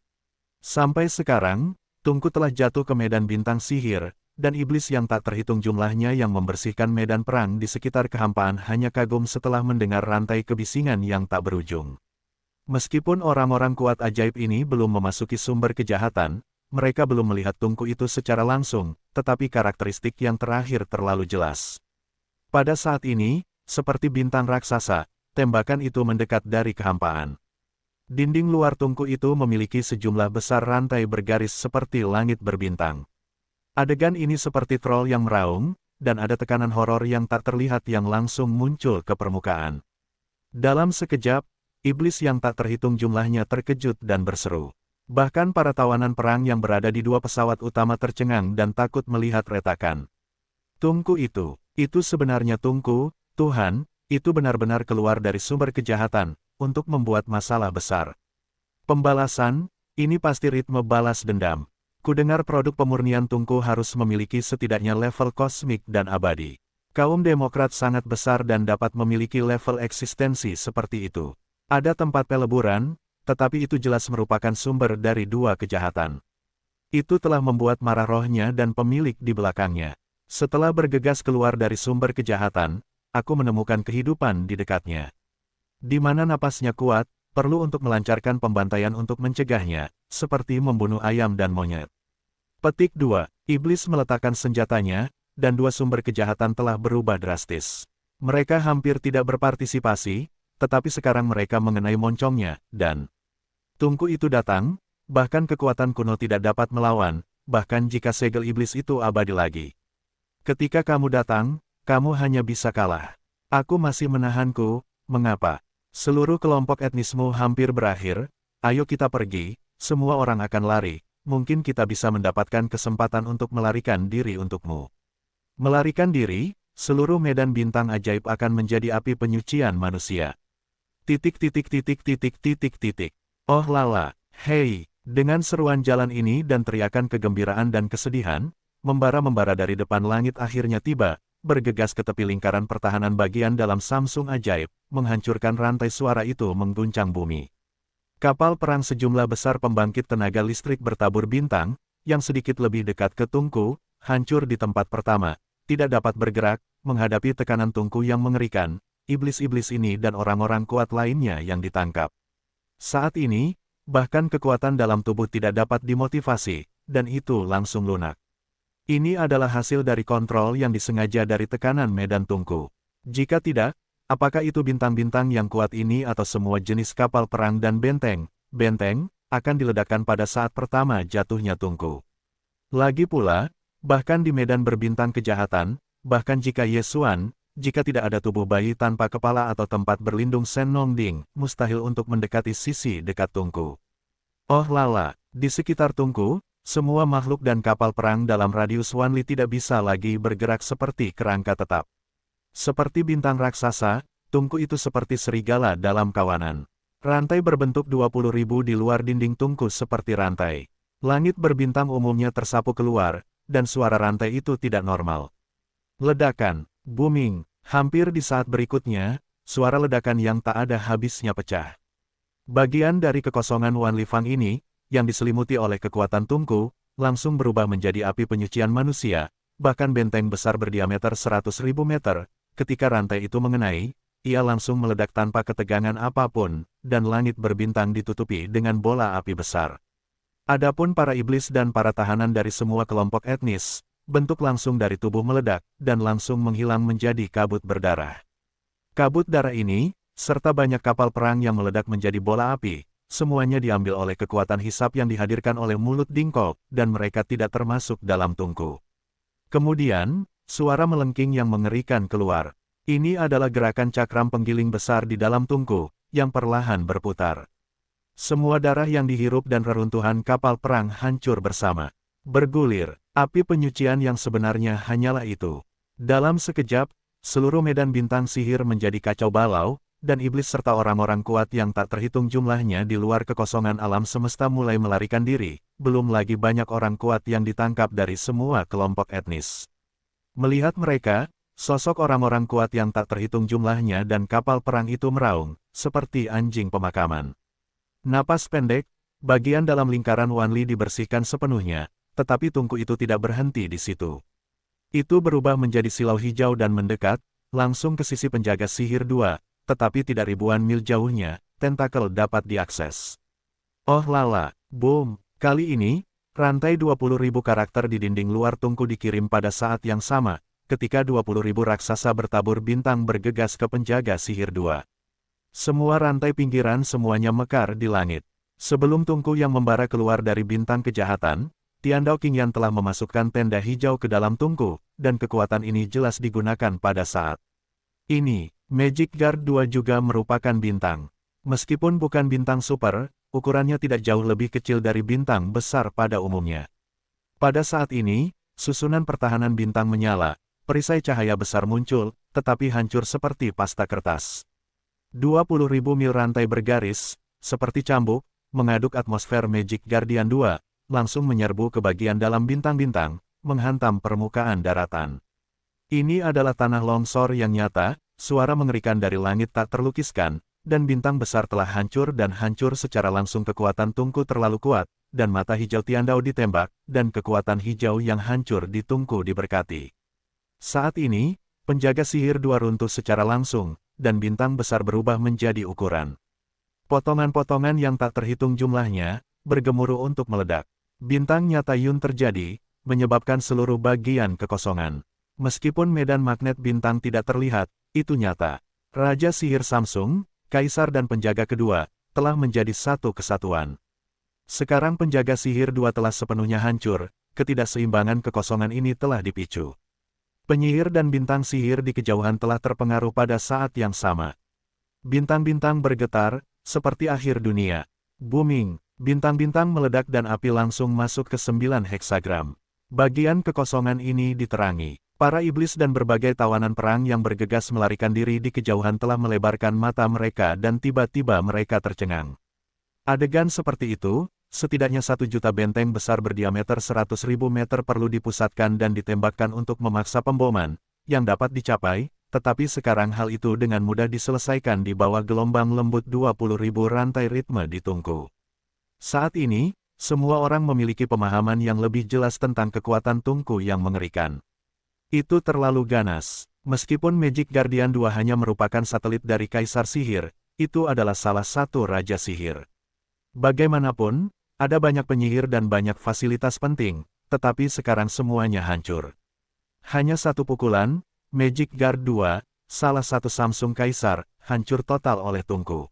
[SPEAKER 1] Sampai sekarang, Tungku telah jatuh ke medan bintang sihir, dan iblis yang tak terhitung jumlahnya yang membersihkan medan perang di sekitar kehampaan hanya kagum setelah mendengar rantai kebisingan yang tak berujung. Meskipun orang-orang kuat ajaib ini belum memasuki sumber kejahatan, mereka belum melihat Tungku itu secara langsung, tetapi karakteristik yang terakhir terlalu jelas. Pada saat ini, seperti bintang raksasa, tembakan itu mendekat dari kehampaan. Dinding luar Tungku itu memiliki sejumlah besar rantai bergaris seperti langit berbintang. Adegan ini seperti troll yang meraung, dan ada tekanan horor yang tak terlihat yang langsung muncul ke permukaan. Dalam sekejap, iblis yang tak terhitung jumlahnya terkejut dan berseru. Bahkan para tawanan perang yang berada di dua pesawat utama tercengang dan takut melihat retakan. Tungku itu sebenarnya Tungku, Tuhan, itu benar-benar keluar dari sumber kejahatan, untuk membuat masalah besar. Pembalasan, ini pasti ritme balas dendam. Kudengar produk pemurnian Tungku harus memiliki setidaknya level kosmik dan abadi. Kaum Demokrat sangat besar dan dapat memiliki level eksistensi seperti itu. Ada tempat peleburan, tetapi itu jelas merupakan sumber dari dua kejahatan. Itu telah membuat marah rohnya dan pemilik di belakangnya. Setelah bergegas keluar dari sumber kejahatan, aku menemukan kehidupan di dekatnya. Di mana napasnya kuat, perlu untuk melancarkan pembantaian untuk mencegahnya, seperti membunuh ayam dan monyet. Petik 2. Iblis meletakkan senjatanya, dan dua sumber kejahatan telah berubah drastis. Mereka hampir tidak berpartisipasi, tetapi sekarang mereka mengenai moncongnya, dan Tungku itu datang, bahkan kekuatan kuno tidak dapat melawan, bahkan jika segel iblis itu abadi lagi. Ketika kamu datang, kamu hanya bisa kalah. Aku masih menahanku, mengapa? Seluruh kelompok etnismu hampir berakhir, ayo kita pergi, semua orang akan lari, mungkin kita bisa mendapatkan kesempatan untuk melarikan diri untukmu. Melarikan diri, seluruh medan bintang ajaib akan menjadi api penyucian manusia. Oh lala, hei, dengan seruan jalan ini dan teriakan kegembiraan dan kesedihan, membara-membara dari depan langit akhirnya tiba, bergegas ke tepi lingkaran pertahanan bagian dalam Samsung ajaib, menghancurkan rantai suara itu mengguncang bumi. Kapal perang sejumlah besar pembangkit tenaga listrik bertabur bintang, yang sedikit lebih dekat ke Tungku, hancur di tempat pertama, tidak dapat bergerak, menghadapi tekanan Tungku yang mengerikan, iblis-iblis ini dan orang-orang kuat lainnya yang ditangkap. Saat ini, bahkan kekuatan dalam tubuh tidak dapat dimotivasi, dan itu langsung lunak. Ini adalah hasil dari kontrol yang disengaja dari tekanan medan Tungku. Jika tidak, apakah itu bintang-bintang yang kuat ini atau semua jenis kapal perang dan benteng, akan diledakkan pada saat pertama jatuhnya Tungku. Lagi pula, bahkan di medan berbintang kejahatan, bahkan jika Yesuan, jika tidak ada tubuh bayi tanpa kepala atau tempat berlindung Sen Nongding, mustahil untuk mendekati sisi dekat Tungku. Oh lala, di sekitar Tungku, semua makhluk dan kapal perang dalam radius Wanli tidak bisa lagi bergerak seperti kerangka tetap. Seperti bintang raksasa, Tungku itu seperti serigala dalam kawanan. Rantai berbentuk 20.000 di luar dinding Tungku seperti rantai. Langit berbintang umumnya tersapu keluar, dan suara rantai itu tidak normal. Ledakan, booming, hampir di saat berikutnya, suara ledakan yang tak ada habisnya pecah. Bagian dari kekosongan Wanli Fang ini, yang diselimuti oleh kekuatan Tungku, langsung berubah menjadi api penyucian manusia, bahkan benteng besar berdiameter 100.000 meter, ketika rantai itu mengenai, ia langsung meledak tanpa ketegangan apapun, dan langit berbintang ditutupi dengan bola api besar. Adapun para iblis dan para tahanan dari semua kelompok etnis, bentuk langsung dari tubuh meledak, dan langsung menghilang menjadi kabut berdarah. Kabut darah ini, serta banyak kapal perang yang meledak menjadi bola api, semuanya diambil oleh kekuatan hisap yang dihadirkan oleh mulut Dingko, dan mereka tidak termasuk dalam tungku. Kemudian, suara melengking yang mengerikan keluar. Ini adalah gerakan cakram penggiling besar di dalam tungku, yang perlahan berputar. Semua darah yang dihirup dan reruntuhan kapal perang hancur bersama. Bergulir, api penyucian yang sebenarnya hanyalah itu. Dalam sekejap, seluruh medan bintang sihir menjadi kacau balau, dan iblis serta orang-orang kuat yang tak terhitung jumlahnya di luar kekosongan alam semesta mulai melarikan diri, belum lagi banyak orang kuat yang ditangkap dari semua kelompok etnis. Melihat mereka, sosok orang-orang kuat yang tak terhitung jumlahnya dan kapal perang itu meraung, seperti anjing pemakaman. Napas pendek, bagian dalam lingkaran Wanli dibersihkan sepenuhnya, tetapi tungku itu tidak berhenti di situ. Itu berubah menjadi silau hijau dan mendekat, langsung ke sisi penjaga sihir 2, tetapi tidak ribuan mil jauhnya, tentakel dapat diakses. Oh lala, boom, kali ini, rantai 20.000 karakter di dinding luar tungku dikirim pada saat yang sama, ketika 20.000 raksasa bertabur bintang bergegas ke penjaga sihir 2. Semua rantai pinggiran semuanya mekar di langit. Sebelum tungku yang membara keluar dari bintang kejahatan, Tiandao Qingyan telah memasukkan tenda hijau ke dalam tungku, dan kekuatan ini jelas digunakan pada saat ini. Magic Guard 2 juga merupakan bintang. Meskipun bukan bintang super, ukurannya tidak jauh lebih kecil dari bintang besar pada umumnya. Pada saat ini, susunan pertahanan bintang menyala, perisai cahaya besar muncul, tetapi hancur seperti pasta kertas. 20.000 mil rantai bergaris, seperti cambuk, mengaduk atmosfer Magic Guardian 2, langsung menyerbu ke bagian dalam bintang-bintang, menghantam permukaan daratan. Ini adalah tanah longsor yang nyata, suara mengerikan dari langit tak terlukiskan, dan bintang besar telah hancur dan hancur secara langsung. Kekuatan tungku terlalu kuat, dan mata hijau Tiandao ditembak, dan kekuatan hijau yang hancur di tungku diberkati. Saat ini, penjaga sihir 2 runtuh secara langsung, dan bintang besar berubah menjadi ukuran. Potongan-potongan yang tak terhitung jumlahnya, bergemuruh untuk meledak. Bintang nyata Yun terjadi, menyebabkan seluruh bagian kekosongan. Meskipun medan magnet bintang tidak terlihat, itu nyata. Raja Sihir Samsung, Kaisar dan Penjaga kedua, telah menjadi satu kesatuan. Sekarang Penjaga Sihir 2 telah sepenuhnya hancur, ketidakseimbangan kekosongan ini telah dipicu. Penyihir dan bintang sihir di kejauhan telah terpengaruh pada saat yang sama. Bintang-bintang bergetar, seperti akhir dunia. Booming, bintang-bintang meledak dan api langsung masuk ke 9 heksagram. Bagian kekosongan ini diterangi. Para iblis dan berbagai tawanan perang yang bergegas melarikan diri di kejauhan telah melebarkan mata mereka dan tiba-tiba mereka tercengang. Adegan seperti itu, setidaknya 1 juta benteng besar berdiameter 100.000 meter perlu dipusatkan dan ditembakkan untuk memaksa pemboman, yang dapat dicapai, tetapi sekarang hal itu dengan mudah diselesaikan di bawah gelombang lembut 20.000 rantai ritme di tungku. Saat ini, semua orang memiliki pemahaman yang lebih jelas tentang kekuatan tungku yang mengerikan. Itu terlalu ganas. Meskipun Magic Guardian 2 hanya merupakan satelit dari Kaisar Sihir, itu adalah salah satu Raja Sihir. Bagaimanapun, ada banyak penyihir dan banyak fasilitas penting, tetapi sekarang semuanya hancur. Hanya satu pukulan, Magic Guard 2, salah satu Samsung Kaisar, hancur total oleh tungku.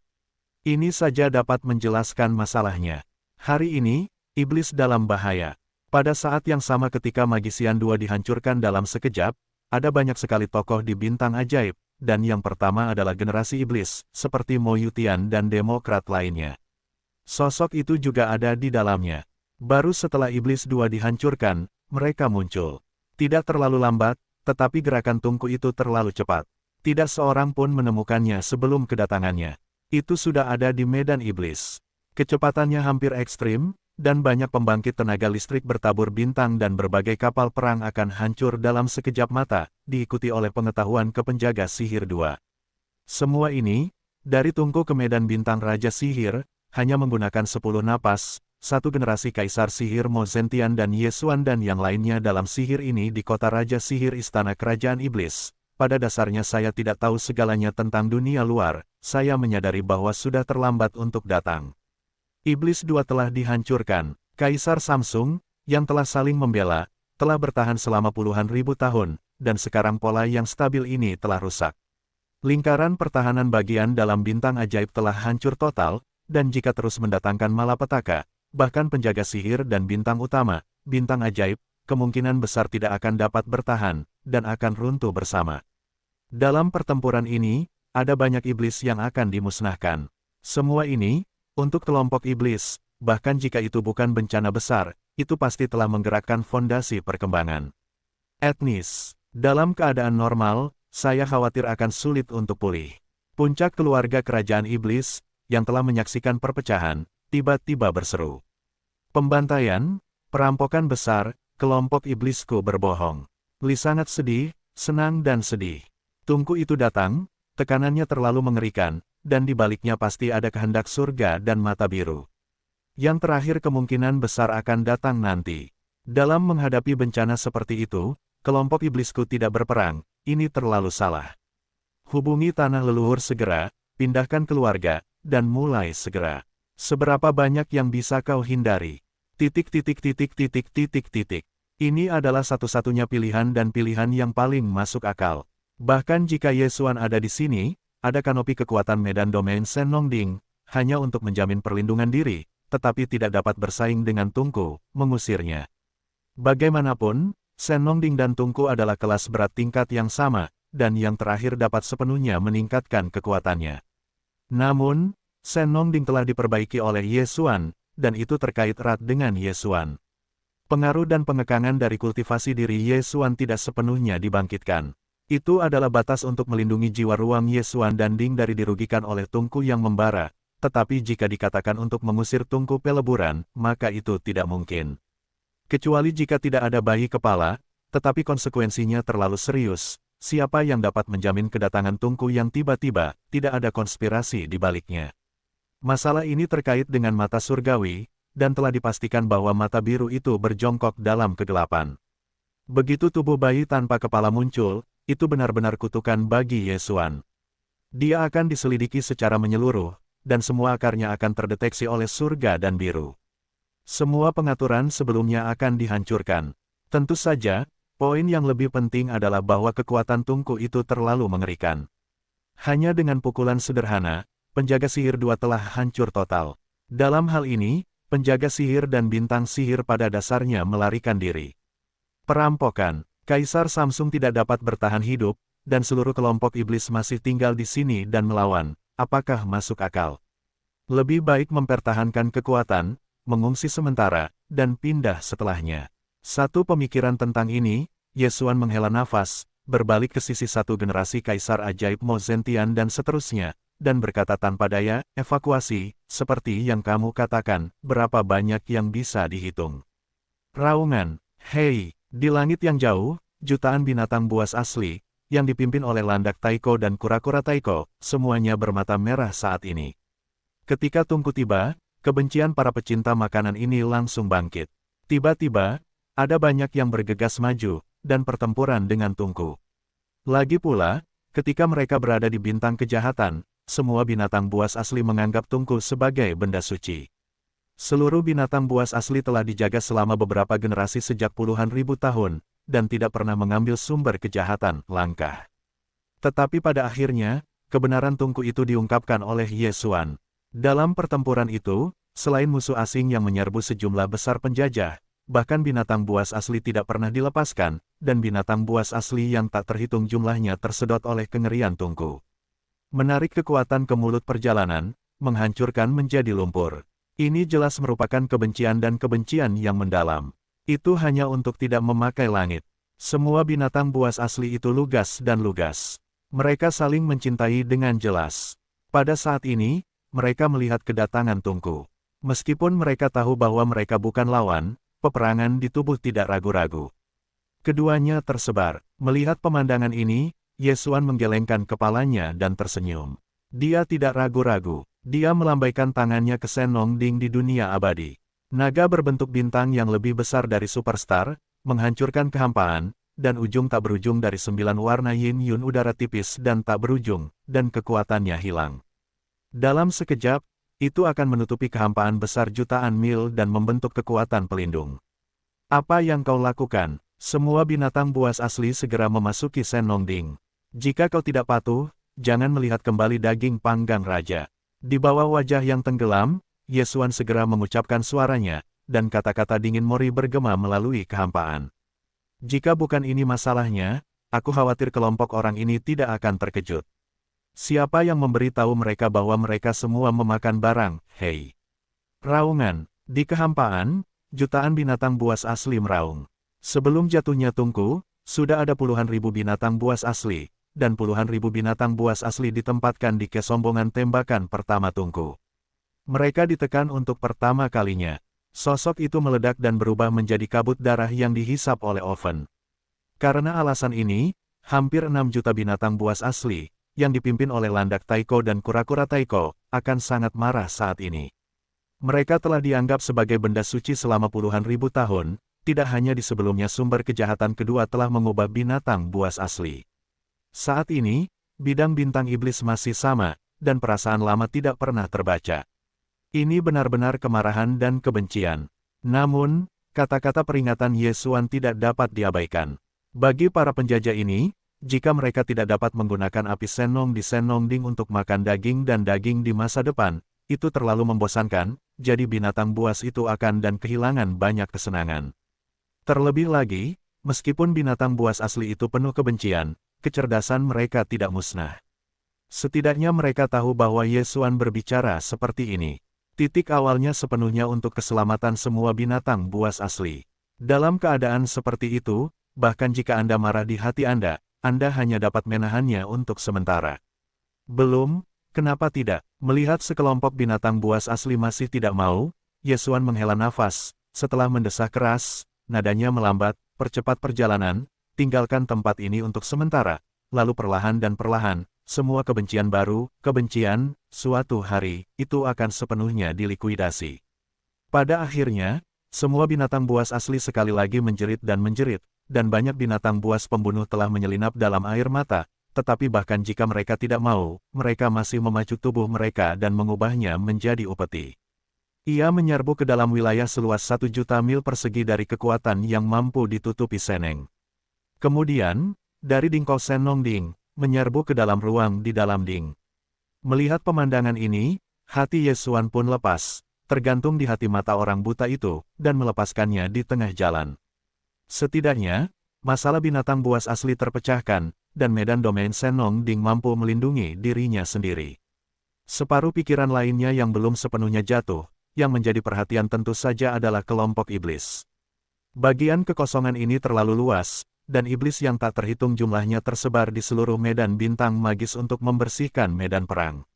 [SPEAKER 1] Ini saja dapat menjelaskan masalahnya. Hari ini, iblis dalam bahaya. Pada saat yang sama ketika Magician 2 dihancurkan dalam sekejap, ada banyak sekali tokoh di bintang ajaib, dan yang pertama adalah generasi iblis, seperti Mo Yutian dan demokrat lainnya. Sosok itu juga ada di dalamnya. Baru setelah iblis 2 dihancurkan, mereka muncul. Tidak terlalu lambat, tetapi gerakan tungku itu terlalu cepat. Tidak seorang pun menemukannya sebelum kedatangannya. Itu sudah ada di medan iblis. Kecepatannya hampir ekstrim, dan banyak pembangkit tenaga listrik bertabur bintang dan berbagai kapal perang akan hancur dalam sekejap mata, diikuti oleh pengetahuan ke penjaga sihir 2. Semua ini, dari tungku ke medan bintang Raja Sihir, hanya menggunakan 10 napas, satu generasi Kaisar Sihir Mo Zentian dan Yesuan dan yang lainnya dalam sihir ini di kota Raja Sihir Istana Kerajaan Iblis. Pada dasarnya saya tidak tahu segalanya tentang dunia luar, saya menyadari bahwa sudah terlambat untuk datang. Iblis 2 telah dihancurkan. Kaisar Samsung, yang telah saling membela, telah bertahan selama puluhan ribu tahun, dan sekarang pola yang stabil ini telah rusak. Lingkaran pertahanan bagian dalam bintang ajaib telah hancur total, dan jika terus mendatangkan malapetaka, bahkan penjaga sihir dan bintang utama, bintang ajaib, kemungkinan besar tidak akan dapat bertahan, dan akan runtuh bersama. Dalam pertempuran ini, ada banyak iblis yang akan dimusnahkan. Semua ini, untuk kelompok iblis, bahkan jika itu bukan bencana besar, itu pasti telah menggerakkan fondasi perkembangan. Etnis. Dalam keadaan normal, saya khawatir akan sulit untuk pulih. Puncak keluarga kerajaan iblis, yang telah menyaksikan perpecahan, tiba-tiba berseru. Pembantaian, perampokan besar, kelompok iblisku berbohong. Li sangat sedih, senang dan sedih. Tungku itu datang, tekanannya terlalu mengerikan, dan di baliknya pasti ada kehendak surga dan mata biru. Yang terakhir kemungkinan besar akan datang nanti. Dalam menghadapi bencana seperti itu, kelompok iblisku tidak berperang, ini terlalu salah. Hubungi tanah leluhur segera, pindahkan keluarga, dan mulai segera. Seberapa banyak yang bisa kau hindari? Ini adalah satu-satunya pilihan dan pilihan yang paling masuk akal. Bahkan jika Yesuan ada di sini, ada kanopi kekuatan medan domain Senongding, hanya untuk menjamin perlindungan diri, tetapi tidak dapat bersaing dengan Tungku, mengusirnya. Bagaimanapun, Senongding dan Tungku adalah kelas berat tingkat yang sama, dan yang terakhir dapat sepenuhnya meningkatkan kekuatannya. Namun, Senongding telah diperbaiki oleh Yesuan, dan itu terkait erat dengan Yesuan. Pengaruh dan pengekangan dari kultivasi diri Yesuan tidak sepenuhnya dibangkitkan. Itu adalah batas untuk melindungi jiwa ruang Yesuan dan Ding dari dirugikan oleh Tungku yang membara, tetapi jika dikatakan untuk mengusir Tungku peleburan, maka itu tidak mungkin. Kecuali jika tidak ada bayi kepala, tetapi konsekuensinya terlalu serius, siapa yang dapat menjamin kedatangan Tungku yang tiba-tiba, tidak ada konspirasi di baliknya. Masalah ini terkait dengan mata surgawi, dan telah dipastikan bahwa mata biru itu berjongkok dalam kegelapan. Begitu tubuh bayi tanpa kepala muncul, itu benar-benar kutukan bagi Yesuan. Dia akan diselidiki secara menyeluruh, dan semua akarnya akan terdeteksi oleh surga dan biru. Semua pengaturan sebelumnya akan dihancurkan. Tentu saja, poin yang lebih penting adalah bahwa kekuatan Tungku itu terlalu mengerikan. Hanya dengan pukulan sederhana, penjaga sihir 2 telah hancur total. Dalam hal ini, penjaga sihir dan bintang sihir pada dasarnya melarikan diri. Perampokan, Kaisar Samsung tidak dapat bertahan hidup, dan seluruh kelompok iblis masih tinggal di sini dan melawan. Apakah masuk akal? Lebih baik mempertahankan kekuatan, mengungsi sementara, dan pindah setelahnya. Satu pemikiran tentang ini, Yesuan menghela nafas, berbalik ke sisi satu generasi Kaisar Ajaib Mo Zentian dan seterusnya, dan berkata tanpa daya, evakuasi, seperti yang kamu katakan, berapa banyak yang bisa dihitung. Raungan, hei, di langit yang jauh, jutaan binatang buas asli, yang dipimpin oleh landak Taiko dan kura-kura Taiko, semuanya bermata merah saat ini. Ketika Tungku tiba, kebencian para pecinta makanan ini langsung bangkit. Tiba-tiba, ada banyak yang bergegas maju, dan pertempuran dengan Tungku. Lagi pula, ketika mereka berada di bintang kejahatan, semua binatang buas asli menganggap Tungku sebagai benda suci. Seluruh binatang buas asli telah dijaga selama beberapa generasi sejak puluhan ribu tahun, dan tidak pernah mengambil sumber kejahatan, langkah. Tetapi pada akhirnya, kebenaran Tungku itu diungkapkan oleh Yesuan. Dalam pertempuran itu, selain musuh asing yang menyerbu sejumlah besar penjajah, bahkan binatang buas asli tidak pernah dilepaskan, dan binatang buas asli yang tak terhitung jumlahnya tersedot oleh kengerian Tungku. Menarik kekuatan ke mulut perjalanan, menghancurkan menjadi lumpur. Ini jelas merupakan kebencian dan kebencian yang mendalam. Itu hanya untuk tidak memakai langit. Semua binatang buas asli itu lugas dan lugas. Mereka saling mencintai dengan jelas. Pada saat ini, mereka melihat kedatangan Tungku. Meskipun mereka tahu bahwa mereka bukan lawan, peperangan di tubuh tidak ragu-ragu. Keduanya tersebar. Melihat pemandangan ini, Yesuan menggelengkan kepalanya dan tersenyum. Dia tidak ragu-ragu. Dia melambaikan tangannya ke Senongding di dunia abadi. Naga berbentuk bintang yang lebih besar dari superstar, menghancurkan kehampaan, dan ujung tak berujung dari 9 warna yin yun udara tipis dan tak berujung, dan kekuatannya hilang. Dalam sekejap, itu akan menutupi kehampaan besar jutaan mil dan membentuk kekuatan pelindung. Apa yang kau lakukan? Semua binatang buas asli segera memasuki Senongding. Jika kau tidak patuh, jangan melihat kembali daging panggang raja. Di bawah wajah yang tenggelam, Ye Xuan segera mengucapkan suaranya, dan kata-kata dingin Mori bergema melalui kehampaan. Jika bukan ini masalahnya, aku khawatir kelompok orang ini tidak akan terkejut. Siapa yang memberitahu mereka bahwa mereka semua memakan barang, hei? Raungan. Di kehampaan, jutaan binatang buas asli meraung. Sebelum jatuhnya Tungku, sudah ada puluhan ribu binatang buas asli, dan puluhan ribu binatang buas asli ditempatkan di kesombongan tembakan pertama Tungku. Mereka ditekan untuk pertama kalinya. Sosok itu meledak dan berubah menjadi kabut darah yang dihisap oleh oven. Karena alasan ini, hampir 6 juta binatang buas asli, yang dipimpin oleh landak Taiko dan kura-kura Taiko, akan sangat marah saat ini. Mereka telah dianggap sebagai benda suci selama puluhan ribu tahun, tidak hanya di sebelumnya sumber kejahatan kedua telah mengubah binatang buas asli. Saat ini, bidang bintang iblis masih sama, dan perasaan lama tidak pernah terbaca. Ini benar-benar kemarahan dan kebencian. Namun, kata-kata peringatan Ye Xuan tidak dapat diabaikan. Bagi para penjajah ini, jika mereka tidak dapat menggunakan api Senong di Senongding untuk makan daging dan daging di masa depan, itu terlalu membosankan, jadi binatang buas itu akan dan kehilangan banyak kesenangan. Terlebih lagi, meskipun binatang buas asli itu penuh kebencian, kecerdasan mereka tidak musnah. Setidaknya mereka tahu bahwa Ye Xuan berbicara seperti ini. Titik awalnya sepenuhnya untuk keselamatan semua binatang buas asli. Dalam keadaan seperti itu, bahkan jika Anda marah di hati Anda hanya dapat menahannya untuk sementara. Belum, kenapa tidak? Melihat sekelompok binatang buas asli masih tidak mau, Ye Xuan menghela nafas, setelah mendesah keras, nadanya melambat, percepat perjalanan, tinggalkan tempat ini untuk sementara, lalu perlahan dan perlahan, semua kebencian baru, kebencian, suatu hari, itu akan sepenuhnya dilikuidasi. Pada akhirnya, semua binatang buas asli sekali lagi menjerit, dan banyak binatang buas pembunuh telah menyelinap dalam air mata, tetapi bahkan jika mereka tidak mau, mereka masih memacu tubuh mereka dan mengubahnya menjadi upeti. Ia menyerbu ke dalam wilayah seluas 1 juta mil persegi dari kekuatan yang mampu ditutupi Seneng. Kemudian, dari Dingko Senongding, menyerbu ke dalam ruang di dalam Ding. Melihat pemandangan ini, hati Ye Xuan pun lepas, tergantung di hati mata orang buta itu, dan melepaskannya di tengah jalan. Setidaknya, masalah binatang buas asli terpecahkan, dan medan domain Senongding mampu melindungi dirinya sendiri. Separuh pikiran lainnya yang belum sepenuhnya jatuh, yang menjadi perhatian tentu saja adalah kelompok iblis. Bagian kekosongan ini terlalu luas, dan iblis yang tak terhitung jumlahnya tersebar di seluruh medan bintang magis untuk membersihkan medan perang.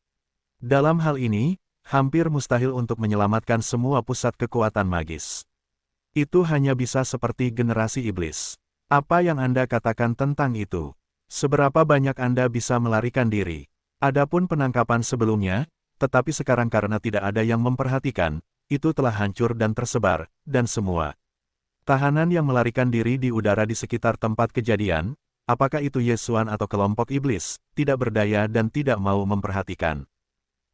[SPEAKER 1] Dalam hal ini, hampir mustahil untuk menyelamatkan semua pusat kekuatan magis. Itu hanya bisa seperti generasi iblis. Apa yang Anda katakan tentang itu? Seberapa banyak Anda bisa melarikan diri? Adapun penangkapan sebelumnya, tetapi sekarang karena tidak ada yang memperhatikan, itu telah hancur dan tersebar, dan semua tahanan yang melarikan diri di udara di sekitar tempat kejadian, apakah itu Ye Xuan atau kelompok iblis, tidak berdaya dan tidak mau memperhatikan.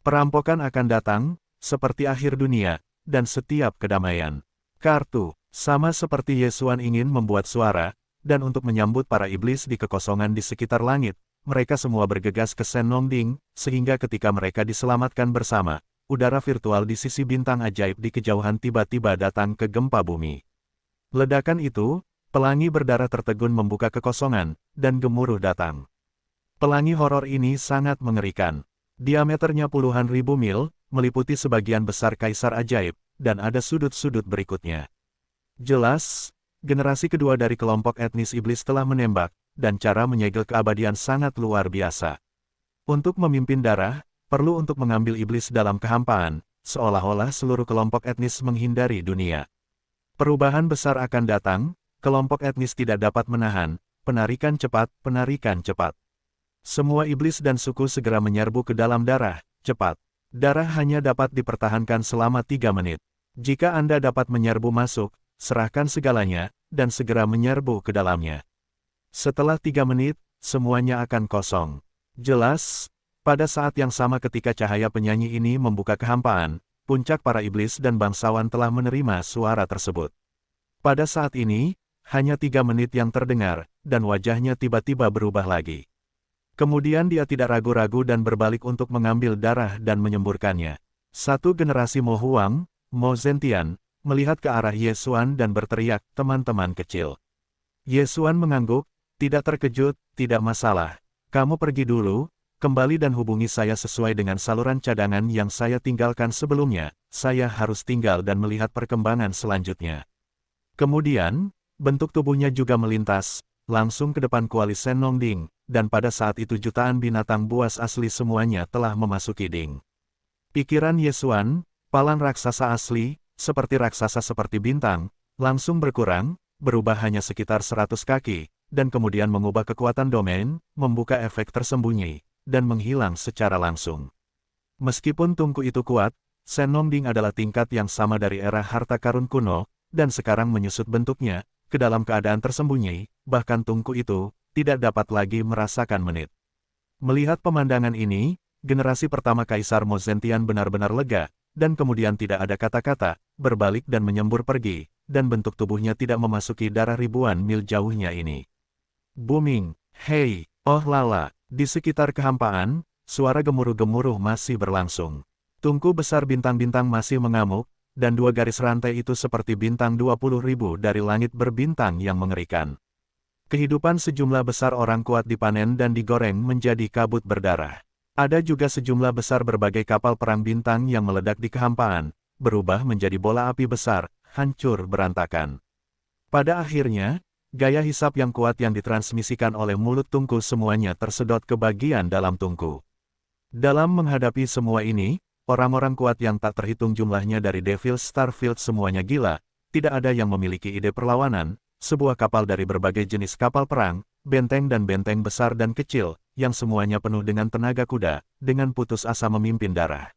[SPEAKER 1] Perampokan akan datang, seperti akhir dunia, dan setiap kedamaian. Kartu, sama seperti Ye Xuan ingin membuat suara, dan untuk menyambut para iblis di kekosongan di sekitar langit, mereka semua bergegas ke Senongding, sehingga ketika mereka diselamatkan bersama, udara virtual di sisi bintang ajaib di kejauhan tiba-tiba datang ke gempa bumi. Ledakan itu, pelangi berdarah tertegun membuka kekosongan, dan gemuruh datang. Pelangi horor ini sangat mengerikan. Diameternya puluhan ribu mil, meliputi sebagian besar kaisar ajaib, dan ada sudut-sudut berikutnya. Jelas, generasi kedua dari kelompok etnis iblis telah menembak, dan cara menyegel keabadian sangat luar biasa. Untuk memimpin darah, perlu untuk mengambil iblis dalam kehampaan, seolah-olah seluruh kelompok etnis menghindari dunia. Perubahan besar akan datang, kelompok etnis tidak dapat menahan, penarikan cepat, penarikan cepat. Semua iblis dan suku segera menyerbu ke dalam darah, cepat. Darah hanya dapat dipertahankan selama 3 menit. Jika Anda dapat menyerbu masuk, serahkan segalanya, dan segera menyerbu ke dalamnya. Setelah 3 menit, semuanya akan kosong. Jelas, pada saat yang sama ketika cahaya penyanyi ini membuka kehampaan, puncak para iblis dan bangsawan telah menerima suara tersebut. Pada saat ini, hanya 3 menit yang terdengar, dan wajahnya tiba-tiba berubah lagi. Kemudian dia tidak ragu-ragu dan berbalik untuk mengambil darah dan menyemburkannya. Satu generasi Mo Huang, Mo Zentian, melihat ke arah Ye Xuan dan berteriak, "Teman-teman kecil." Ye Xuan mengangguk, "Tidak terkejut, tidak masalah. Kamu pergi dulu, kembali dan hubungi saya sesuai dengan saluran cadangan yang saya tinggalkan sebelumnya. Saya harus tinggal dan melihat perkembangan selanjutnya." Kemudian, bentuk tubuhnya juga melintas, langsung ke depan kuali Sen Nongding, dan pada saat itu jutaan binatang buas asli semuanya telah memasuki Ding. Pikiran Ye Xuan, palang raksasa asli, seperti raksasa seperti bintang, langsung berkurang, berubah hanya sekitar 100 kaki, dan kemudian mengubah kekuatan domain, membuka efek tersembunyi, dan menghilang secara langsung. Meskipun tungku itu kuat, Sen Nongding adalah tingkat yang sama dari era harta karun kuno, dan sekarang menyusut bentuknya, ke dalam keadaan tersembunyi, bahkan tungku itu, tidak dapat lagi merasakan menit. Melihat pemandangan ini, generasi pertama Kaisar Mo Zentian benar-benar lega, dan kemudian tidak ada kata-kata, berbalik dan menyembur pergi, dan bentuk tubuhnya tidak memasuki darah ribuan mil jauhnya ini. Booming, hei, oh lala, di sekitar kehampaan, suara gemuruh-gemuruh masih berlangsung. Tungku besar bintang-bintang masih mengamuk, dan dua garis rantai itu seperti bintang 20.000 dari langit berbintang yang mengerikan. Kehidupan sejumlah besar orang kuat dipanen dan digoreng menjadi kabut berdarah. Ada juga sejumlah besar berbagai kapal perang bintang yang meledak di kehampaan, berubah menjadi bola api besar, hancur berantakan. Pada akhirnya, gaya hisap yang kuat yang ditransmisikan oleh mulut tungku semuanya tersedot ke bagian dalam tungku. Dalam menghadapi semua ini, orang-orang kuat yang tak terhitung jumlahnya dari Devil Starfield semuanya gila, tidak ada yang memiliki ide perlawanan, sebuah kapal dari berbagai jenis kapal perang, benteng dan benteng besar dan kecil, yang semuanya penuh dengan tenaga kuda, dengan putus asa memimpin darah.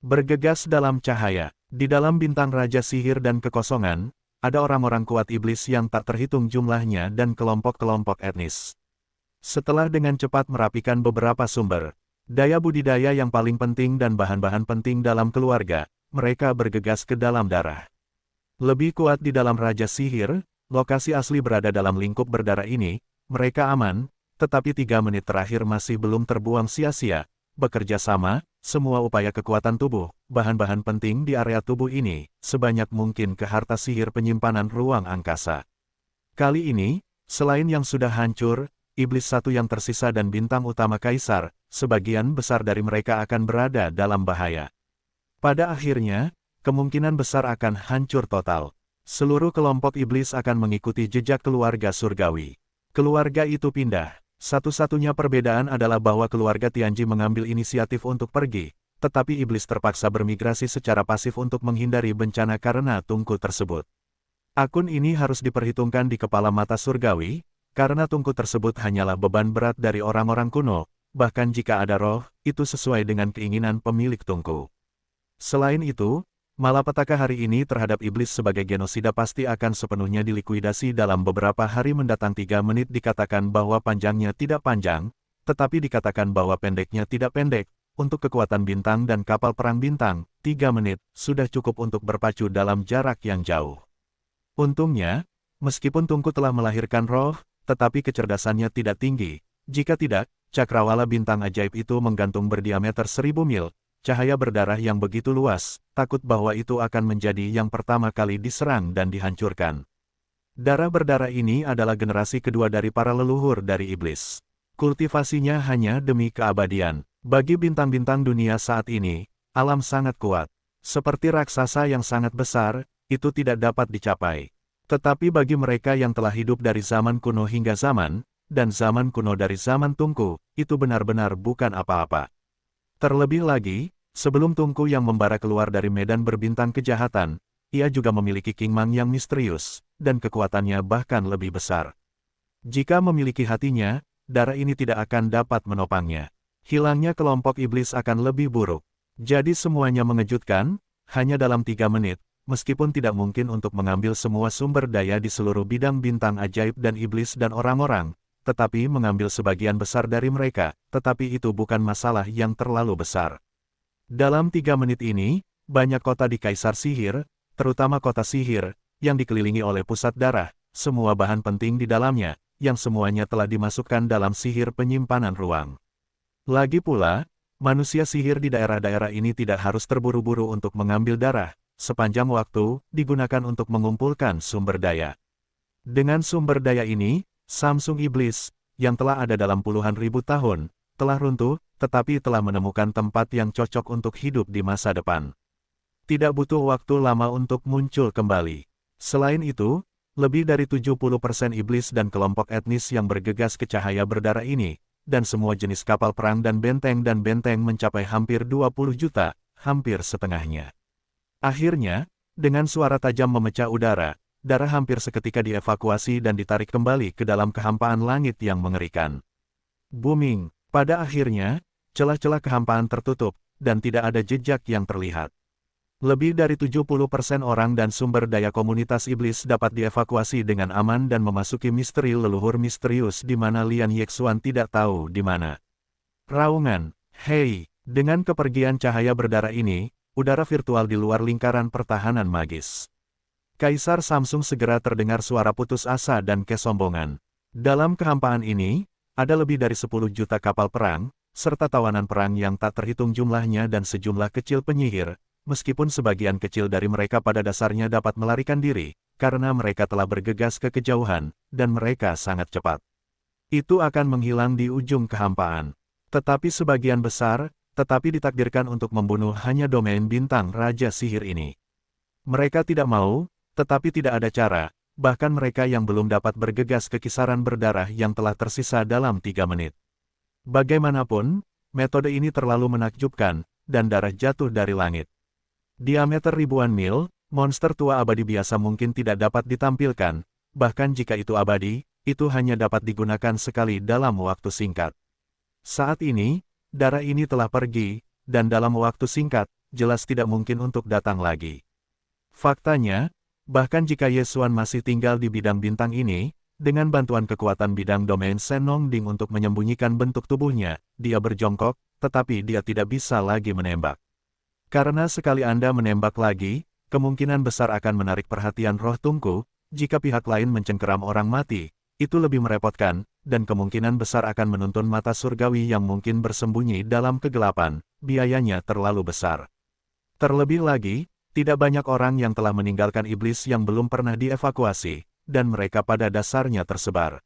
[SPEAKER 1] Bergegas dalam cahaya, di dalam bintang Raja Sihir dan Kekosongan, ada orang-orang kuat iblis yang tak terhitung jumlahnya dan kelompok-kelompok etnis. Setelah dengan cepat merapikan beberapa sumber daya budidaya yang paling penting dan bahan-bahan penting dalam keluarga, mereka bergegas ke dalam darah. Lebih kuat di dalam Raja Sihir, lokasi asli berada dalam lingkup berdarah ini, mereka aman, tetapi 3 menit terakhir masih belum terbuang sia-sia. Bekerja sama, semua upaya kekuatan tubuh, bahan-bahan penting di area tubuh ini, sebanyak mungkin ke harta sihir penyimpanan ruang angkasa. Kali ini, selain yang sudah hancur, iblis satu yang tersisa dan bintang utama Kaisar, sebagian besar dari mereka akan berada dalam bahaya. Pada akhirnya, kemungkinan besar akan hancur total. Seluruh kelompok iblis akan mengikuti jejak keluarga surgawi. Keluarga itu pindah. Satu-satunya perbedaan adalah bahwa keluarga Tianji mengambil inisiatif untuk pergi, tetapi iblis terpaksa bermigrasi secara pasif untuk menghindari bencana karena tungku tersebut. Akun ini harus diperhitungkan di kepala mata surgawi, karena tungku tersebut hanyalah beban berat dari orang-orang kuno, bahkan jika ada roh, itu sesuai dengan keinginan pemilik tungku. Selain itu, malapetaka hari ini terhadap iblis sebagai genosida pasti akan sepenuhnya dilikuidasi dalam beberapa hari mendatang. 3 menit dikatakan bahwa panjangnya tidak panjang, tetapi dikatakan bahwa pendeknya tidak pendek. Untuk kekuatan bintang dan kapal perang bintang, 3 menit sudah cukup untuk berpacu dalam jarak yang jauh. Untungnya, meskipun tungku telah melahirkan roh, tetapi kecerdasannya tidak tinggi. Jika tidak, cakrawala bintang ajaib itu menggantung berdiameter 1000 mil, cahaya berdarah yang begitu luas, takut bahwa itu akan menjadi yang pertama kali diserang dan dihancurkan. Darah berdarah ini adalah generasi kedua dari para leluhur dari iblis. Kultivasinya hanya demi keabadian. Bagi bintang-bintang dunia saat ini, alam sangat kuat. Seperti raksasa yang sangat besar, itu tidak dapat dicapai. Tetapi bagi mereka yang telah hidup dari zaman kuno hingga zaman, dan zaman kuno dari zaman tungku, itu benar-benar bukan apa-apa. Terlebih lagi, sebelum tungku yang membara keluar dari medan berbintang kejahatan, ia juga memiliki King Mang yang misterius, dan kekuatannya bahkan lebih besar. Jika memiliki hatinya, darah ini tidak akan dapat menopangnya. Hilangnya kelompok iblis akan lebih buruk. Jadi semuanya mengejutkan, hanya dalam 3 menit, meskipun tidak mungkin untuk mengambil semua sumber daya di seluruh bidang bintang ajaib dan iblis dan orang-orang, tetapi mengambil sebagian besar dari mereka, tetapi itu bukan masalah yang terlalu besar. Dalam 3 menit ini, banyak kota di Kaisar Sihir, terutama kota sihir, yang dikelilingi oleh pusat darah, semua bahan penting di dalamnya, yang semuanya telah dimasukkan dalam sihir penyimpanan ruang. Lagi pula, manusia sihir di daerah-daerah ini tidak harus terburu-buru untuk mengambil darah, sepanjang waktu digunakan untuk mengumpulkan sumber daya. Dengan sumber daya ini, Samsung Iblis, yang telah ada dalam puluhan ribu tahun, telah runtuh, tetapi telah menemukan tempat yang cocok untuk hidup di masa depan. Tidak butuh waktu lama untuk muncul kembali. Selain itu, lebih dari 70% iblis dan kelompok etnis yang bergegas ke cahaya berdarah ini, dan semua jenis kapal perang dan benteng mencapai hampir 20 juta, hampir setengahnya. Akhirnya, dengan suara tajam memecah udara, darah hampir seketika dievakuasi dan ditarik kembali ke dalam kehampaan langit yang mengerikan. Booming, pada akhirnya, celah-celah kehampaan tertutup, dan tidak ada jejak yang terlihat. Lebih dari 70% orang dan sumber daya komunitas iblis dapat dievakuasi dengan aman dan memasuki misteri leluhur misterius di mana Lian Yexuan tidak tahu di mana. Raungan, hei, dengan kepergian cahaya berdarah ini, udara virtual di luar lingkaran pertahanan magis. Kaisar Samsung segera terdengar suara putus asa dan kesombongan. Dalam kehampaan ini, ada lebih dari 10 juta kapal perang, serta tawanan perang yang tak terhitung jumlahnya dan sejumlah kecil penyihir, meskipun sebagian kecil dari mereka pada dasarnya dapat melarikan diri, karena mereka telah bergegas ke kejauhan, dan mereka sangat cepat. Itu akan menghilang di ujung kehampaan. Tetapi sebagian besar, tetapi ditakdirkan untuk membunuh hanya domain bintang Raja Sihir ini. Mereka tidak mau, tetapi tidak ada cara, bahkan mereka yang belum dapat bergegas ke kisaran berdarah yang telah tersisa dalam 3 menit. Bagaimanapun, metode ini terlalu menakjubkan, dan darah jatuh dari langit. Diameter ribuan mil, monster tua abadi biasa mungkin tidak dapat ditampilkan, bahkan jika itu abadi, itu hanya dapat digunakan sekali dalam waktu singkat. Saat ini, darah ini telah pergi, dan dalam waktu singkat, jelas tidak mungkin untuk datang lagi. Faktanya, bahkan jika Yesuan masih tinggal di bidang bintang ini, dengan bantuan kekuatan bidang domain Senong Ding untuk menyembunyikan bentuk tubuhnya, dia berjongkok, tetapi dia tidak bisa lagi menembak. Karena sekali Anda menembak lagi, kemungkinan besar akan menarik perhatian roh tungku, jika pihak lain mencengkeram orang mati, itu lebih merepotkan, dan kemungkinan besar akan menuntun mata surgawi yang mungkin bersembunyi dalam kegelapan, biayanya terlalu besar. Terlebih lagi, tidak banyak orang yang telah meninggalkan iblis yang belum pernah dievakuasi, dan mereka pada dasarnya tersebar.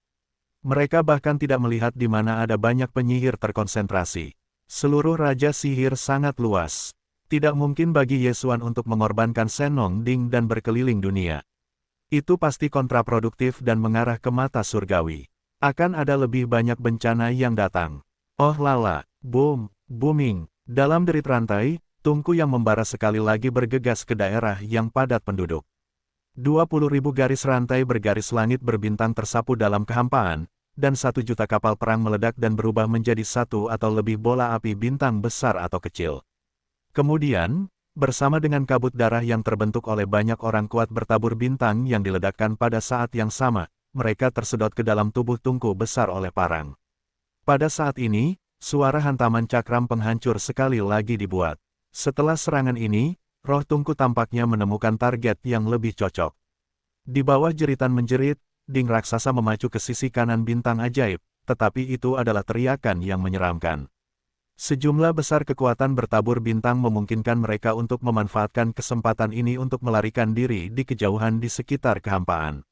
[SPEAKER 1] Mereka bahkan tidak melihat di mana ada banyak penyihir terkonsentrasi. Seluruh Raja Sihir sangat luas. Tidak mungkin bagi Yesuan untuk mengorbankan Senong Ding dan berkeliling dunia. Itu pasti kontraproduktif dan mengarah ke mata surgawi. Akan ada lebih banyak bencana yang datang. Oh lala, booming. Dalam derit rantai, tungku yang membara sekali lagi bergegas ke daerah yang padat penduduk. 20.000 garis rantai bergaris langit berbintang tersapu dalam kehampaan, dan 1 juta kapal perang meledak dan berubah menjadi 1 atau lebih bola api bintang besar atau kecil. Kemudian, bersama dengan kabut darah yang terbentuk oleh banyak orang kuat bertabur bintang yang diledakkan pada saat yang sama, mereka tersedot ke dalam tubuh tungku besar oleh parang. Pada saat ini, suara hantaman cakram penghancur sekali lagi dibuat. Setelah serangan ini, roh tungku tampaknya menemukan target yang lebih cocok. Di bawah jeritan menjerit, Ding raksasa memacu ke sisi kanan bintang ajaib, tetapi itu adalah teriakan yang menyeramkan. Sejumlah besar kekuatan bertabur bintang memungkinkan mereka untuk memanfaatkan kesempatan ini untuk melarikan diri di kejauhan di sekitar kehampaan.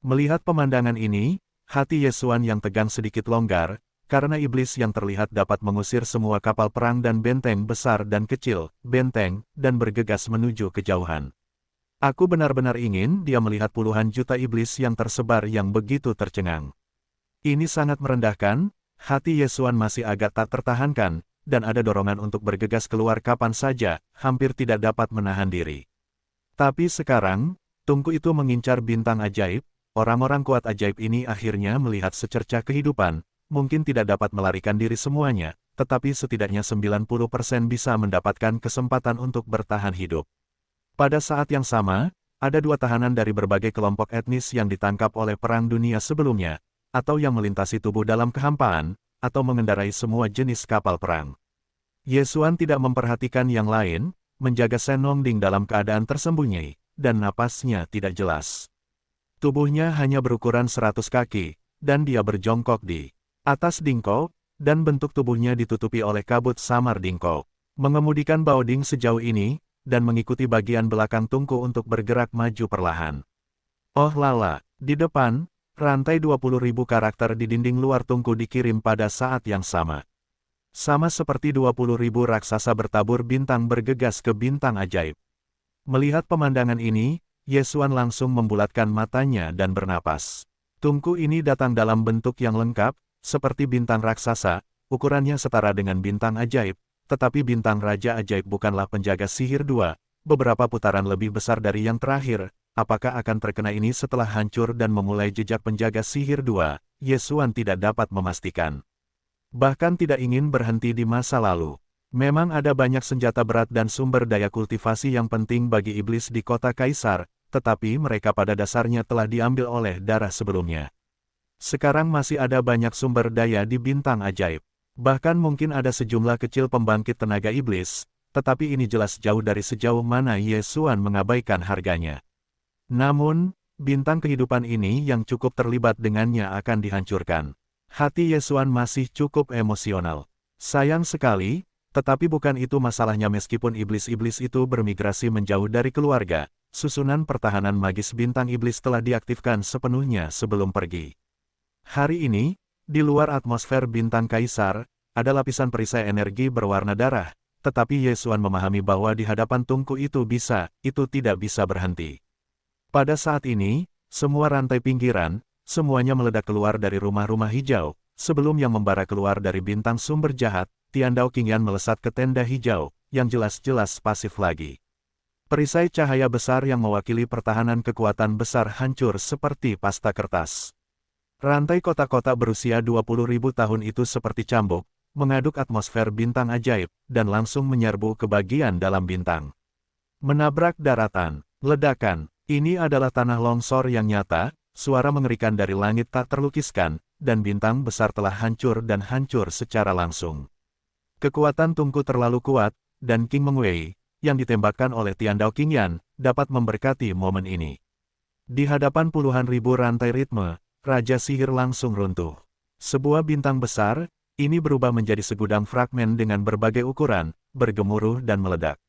[SPEAKER 1] Melihat pemandangan ini, hati Yesuan yang tegang sedikit longgar, karena iblis yang terlihat dapat mengusir semua kapal perang dan benteng besar dan kecil, dan bergegas menuju kejauhan. Aku benar-benar ingin dia melihat puluhan juta iblis yang tersebar yang begitu tercengang. Ini sangat merendahkan. Hati Yesuan masih agak tak tertahankan, dan ada dorongan untuk bergegas keluar kapan saja, hampir tidak dapat menahan diri. Tapi sekarang, tungku itu mengincar bintang ajaib, orang-orang kuat ajaib ini akhirnya melihat secercah kehidupan, mungkin tidak dapat melarikan diri semuanya, tetapi setidaknya 90% bisa mendapatkan kesempatan untuk bertahan hidup. Pada saat yang sama, ada 2 tahanan dari berbagai kelompok etnis yang ditangkap oleh Perang Dunia sebelumnya, atau yang melintasi tubuh dalam kehampaan, atau mengendarai semua jenis kapal perang. Yesuan tidak memperhatikan yang lain, menjaga Senong Ding dalam keadaan tersembunyi, dan napasnya tidak jelas. Tubuhnya hanya berukuran 100 kaki, dan dia berjongkok di atas Dingko, dan bentuk tubuhnya ditutupi oleh kabut samar Dingko. Mengemudikan Baoding sejauh ini, dan mengikuti bagian belakang tungku untuk bergerak maju perlahan. Oh lala, di depan, rantai 20.000 karakter di dinding luar tungku dikirim pada saat yang sama. Sama seperti 20.000 raksasa bertabur bintang bergegas ke bintang ajaib. Melihat pemandangan ini, Yesuan langsung membulatkan matanya dan bernapas. Tungku ini datang dalam bentuk yang lengkap, seperti bintang raksasa, ukurannya setara dengan bintang ajaib, tetapi bintang raja ajaib bukanlah penjaga sihir 2, beberapa putaran lebih besar dari yang terakhir. Apakah akan terkena ini setelah hancur dan memulai jejak penjaga sihir 2, Yesuan tidak dapat memastikan. Bahkan tidak ingin berhenti di masa lalu. Memang ada banyak senjata berat dan sumber daya kultivasi yang penting bagi iblis di kota Kaisar, tetapi mereka pada dasarnya telah diambil oleh darah sebelumnya. Sekarang masih ada banyak sumber daya di bintang ajaib. Bahkan mungkin ada sejumlah kecil pembangkit tenaga iblis, tetapi ini jelas jauh dari sejauh mana Yesuan mengabaikan harganya. Namun, bintang kehidupan ini yang cukup terlibat dengannya akan dihancurkan. Hati Yesuan masih cukup emosional. Sayang sekali, tetapi bukan itu masalahnya meskipun iblis-iblis itu bermigrasi menjauh dari keluarga, susunan pertahanan magis bintang iblis telah diaktifkan sepenuhnya sebelum pergi. Hari ini, di luar atmosfer bintang Kaisar, ada lapisan perisai energi berwarna darah, tetapi Yesuan memahami bahwa di hadapan tungku itu tidak bisa berhenti. Pada saat ini, semua rantai pinggiran, semuanya meledak keluar dari rumah-rumah hijau, sebelum yang membara keluar dari bintang sumber jahat, Tiandao Qingyan melesat ke tenda hijau, yang jelas-jelas pasif lagi. Perisai cahaya besar yang mewakili pertahanan kekuatan besar hancur seperti pasta kertas. Rantai kotak-kotak berusia 20.000 tahun itu seperti cambuk, mengaduk atmosfer bintang ajaib, dan langsung menyerbu ke bagian dalam bintang. Menabrak daratan, ledakan, ini adalah tanah longsor yang nyata, suara mengerikan dari langit tak terlukiskan, dan bintang besar telah hancur dan hancur secara langsung. Kekuatan tungku terlalu kuat, dan King Mengwei, yang ditembakkan oleh Tiandao Qingyan, dapat memberkati momen ini. Di hadapan puluhan ribu rantai ritme, Raja Sihir langsung runtuh. Sebuah bintang besar, ini berubah menjadi segudang fragmen dengan berbagai ukuran, bergemuruh dan meledak.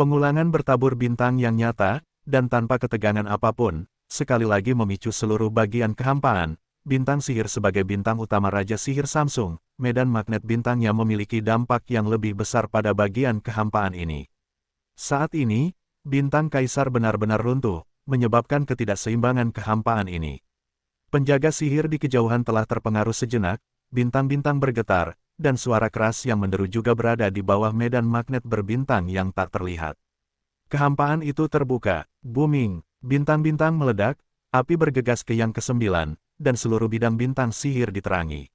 [SPEAKER 1] Pengulangan bertabur bintang yang nyata, dan tanpa ketegangan apapun, sekali lagi memicu seluruh bagian kehampaan. Bintang sihir sebagai bintang utama Raja Sihir Samsung, medan magnet bintangnya memiliki dampak yang lebih besar pada bagian kehampaan ini. Saat ini, bintang Kaisar benar-benar runtuh, menyebabkan ketidakseimbangan kehampaan ini. Penjaga sihir di kejauhan telah terpengaruh sejenak, bintang-bintang bergetar, dan suara keras yang menderu juga berada di bawah medan magnet berbintang yang tak terlihat. Kehampaan itu terbuka, booming, bintang-bintang meledak, api bergegas ke yang ke-9, dan seluruh bidang bintang sihir diterangi.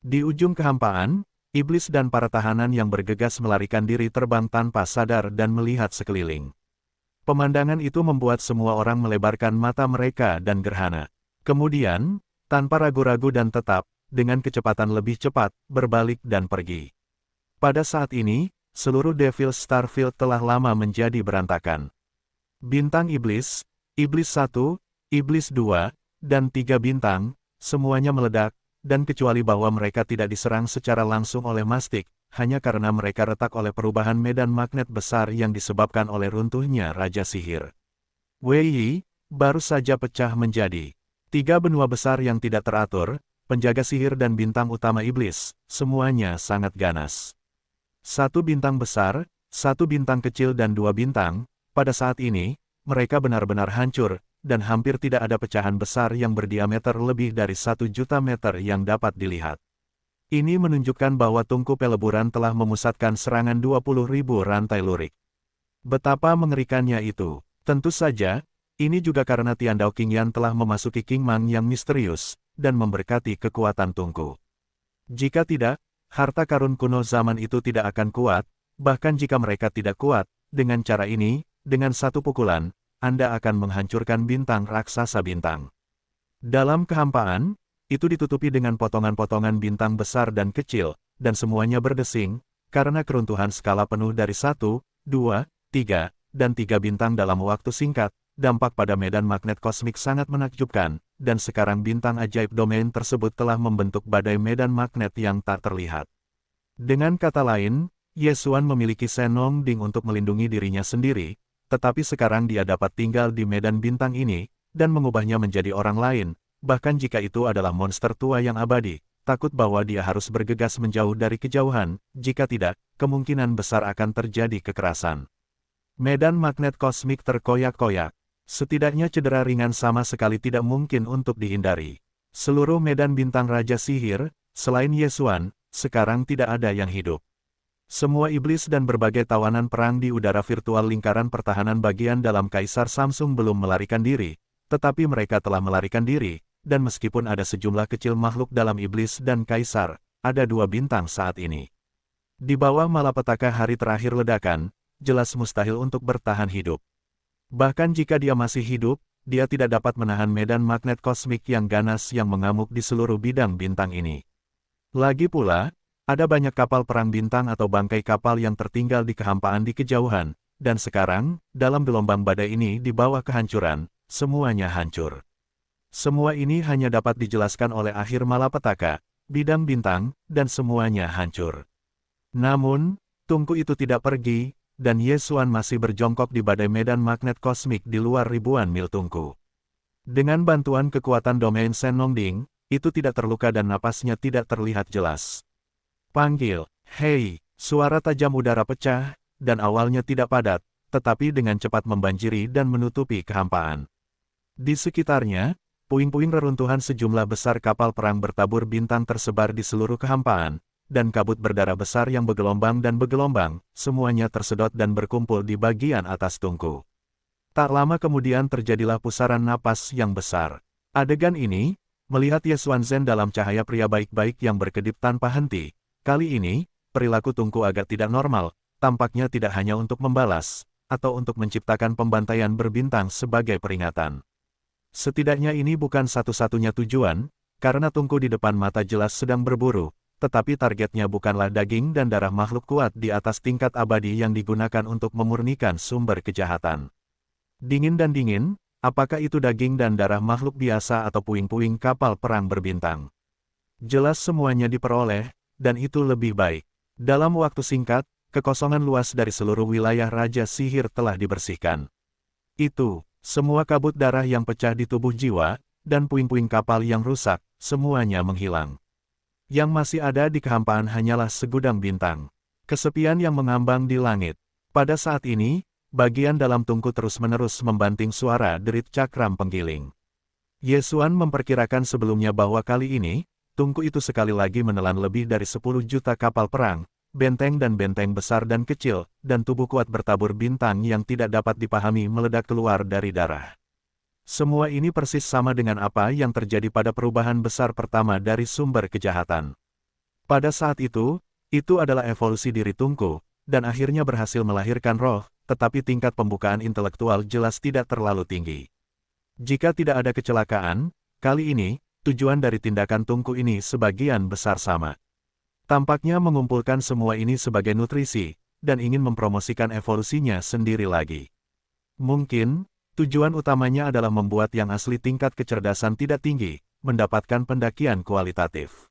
[SPEAKER 1] Di ujung kehampaan, iblis dan para tahanan yang bergegas melarikan diri terbang tanpa sadar dan melihat sekeliling. Pemandangan itu membuat semua orang melebarkan mata mereka dan gerhana. Kemudian, tanpa ragu-ragu dan tetap, dengan kecepatan lebih cepat, berbalik dan pergi. Pada saat ini, seluruh Devil Starfield telah lama menjadi berantakan. Bintang Iblis, Iblis 1, Iblis 2, dan 3 bintang, semuanya meledak, dan kecuali bahwa mereka tidak diserang secara langsung oleh Mastik, hanya karena mereka retak oleh perubahan medan magnet besar yang disebabkan oleh runtuhnya Raja Sihir. Wei Yi, baru saja pecah menjadi 3 benua besar yang tidak teratur, penjaga sihir dan bintang utama iblis, semuanya sangat ganas. 1 bintang besar, 1 bintang kecil dan 2 bintang, pada saat ini, mereka benar-benar hancur, dan hampir tidak ada pecahan besar yang berdiameter lebih dari 1 juta meter yang dapat dilihat. Ini menunjukkan bahwa tungku peleburan telah memusatkan serangan 20.000 rantai lurik. Betapa mengerikannya itu. Tentu saja, ini juga karena Tiandao Qingyan telah memasuki King Mang yang misterius, dan memberkati kekuatan tungku. Jika tidak, harta karun kuno zaman itu tidak akan kuat, bahkan jika mereka tidak kuat, dengan cara ini, dengan 1 pukulan, Anda akan menghancurkan bintang raksasa bintang. Dalam kehampaan, itu ditutupi dengan potongan-potongan bintang besar dan kecil, dan semuanya berdesing, karena keruntuhan skala penuh dari 1, 2, 3, dan 3 bintang dalam waktu singkat, dampak pada medan magnet kosmik sangat menakjubkan, dan sekarang bintang ajaib domain tersebut telah membentuk badai medan magnet yang tak terlihat. Dengan kata lain, Ye Xuan memiliki Senong Ding untuk melindungi dirinya sendiri, tetapi sekarang dia dapat tinggal di medan bintang ini, dan mengubahnya menjadi orang lain, bahkan jika itu adalah monster tua yang abadi, takut bahwa dia harus bergegas menjauh dari kejauhan, jika tidak, kemungkinan besar akan terjadi kekerasan. Medan magnet kosmik terkoyak-koyak. Setidaknya cedera ringan sama sekali tidak mungkin untuk dihindari. Seluruh medan bintang Raja Sihir, selain Ye Xuan, sekarang tidak ada yang hidup. Semua iblis dan berbagai tawanan perang di udara virtual lingkaran pertahanan bagian dalam Kaisar Samsung belum melarikan diri, tetapi mereka telah melarikan diri, dan meskipun ada sejumlah kecil makhluk dalam iblis dan Kaisar, ada 2 bintang saat ini. Di bawah malapetaka hari terakhir ledakan, jelas mustahil untuk bertahan hidup. Bahkan jika dia masih hidup, dia tidak dapat menahan medan magnet kosmik yang ganas yang mengamuk di seluruh bidang bintang ini. Lagi pula, ada banyak kapal perang bintang atau bangkai kapal yang tertinggal di kehampaan di kejauhan, dan sekarang, dalam gelombang badai ini di bawah kehancuran, semuanya hancur. Semua ini hanya dapat dijelaskan oleh akhir malapetaka, bidang bintang, dan semuanya hancur. Namun, tungku itu tidak pergi, dan Ye Xuan masih berjongkok di badai medan magnet kosmik di luar ribuan mil tungku. Dengan bantuan kekuatan domain Senong Ding, itu tidak terluka dan napasnya tidak terlihat jelas. Panggil, hei, suara tajam udara pecah, dan awalnya tidak padat, tetapi dengan cepat membanjiri dan menutupi kehampaan. Di sekitarnya, puing-puing reruntuhan sejumlah besar kapal perang bertabur bintang tersebar di seluruh kehampaan, dan kabut berdarah besar yang bergelombang dan bergelombang, semuanya tersedot dan berkumpul di bagian atas tungku. Tak lama kemudian terjadilah pusaran napas yang besar. Adegan ini, melihat Ye Xuan Zhen dalam cahaya pria baik-baik yang berkedip tanpa henti. Kali ini, perilaku tungku agak tidak normal, tampaknya tidak hanya untuk membalas, atau untuk menciptakan pembantaian berbintang sebagai peringatan. Setidaknya ini bukan satu-satunya tujuan, karena tungku di depan mata jelas sedang berburu, tetapi targetnya bukanlah daging dan darah makhluk kuat di atas tingkat abadi yang digunakan untuk memurnikan sumber kejahatan. Dingin dan dingin, apakah itu daging dan darah makhluk biasa atau puing-puing kapal perang berbintang? Jelas semuanya diperoleh, dan itu lebih baik. Dalam waktu singkat, kekosongan luas dari seluruh wilayah Raja Sihir telah dibersihkan. Itu, semua kabut darah yang pecah di tubuh jiwa, dan puing-puing kapal yang rusak, semuanya menghilang. Yang masih ada di kehampaan hanyalah segudang bintang. Kesepian yang mengambang di langit. Pada saat ini, bagian dalam tungku terus-menerus membanting suara derit cakram penggiling. Ye Xuan memperkirakan sebelumnya bahwa kali ini, tungku itu sekali lagi menelan lebih dari 10 juta kapal perang, benteng dan benteng besar dan kecil, dan tubuh kuat bertabur bintang yang tidak dapat dipahami meledak keluar dari darah. Semua ini persis sama dengan apa yang terjadi pada perubahan besar pertama dari sumber kejahatan. Pada saat itu adalah evolusi diri tungku, dan akhirnya berhasil melahirkan roh, tetapi tingkat pembukaan intelektual jelas tidak terlalu tinggi. Jika tidak ada kecelakaan, kali ini, tujuan dari tindakan tungku ini sebagian besar sama. Tampaknya mengumpulkan semua ini sebagai nutrisi, dan ingin mempromosikan evolusinya sendiri lagi. Mungkin, tujuan utamanya adalah membuat yang asli tingkat kecerdasan tidak tinggi, mendapatkan pendakian kualitatif.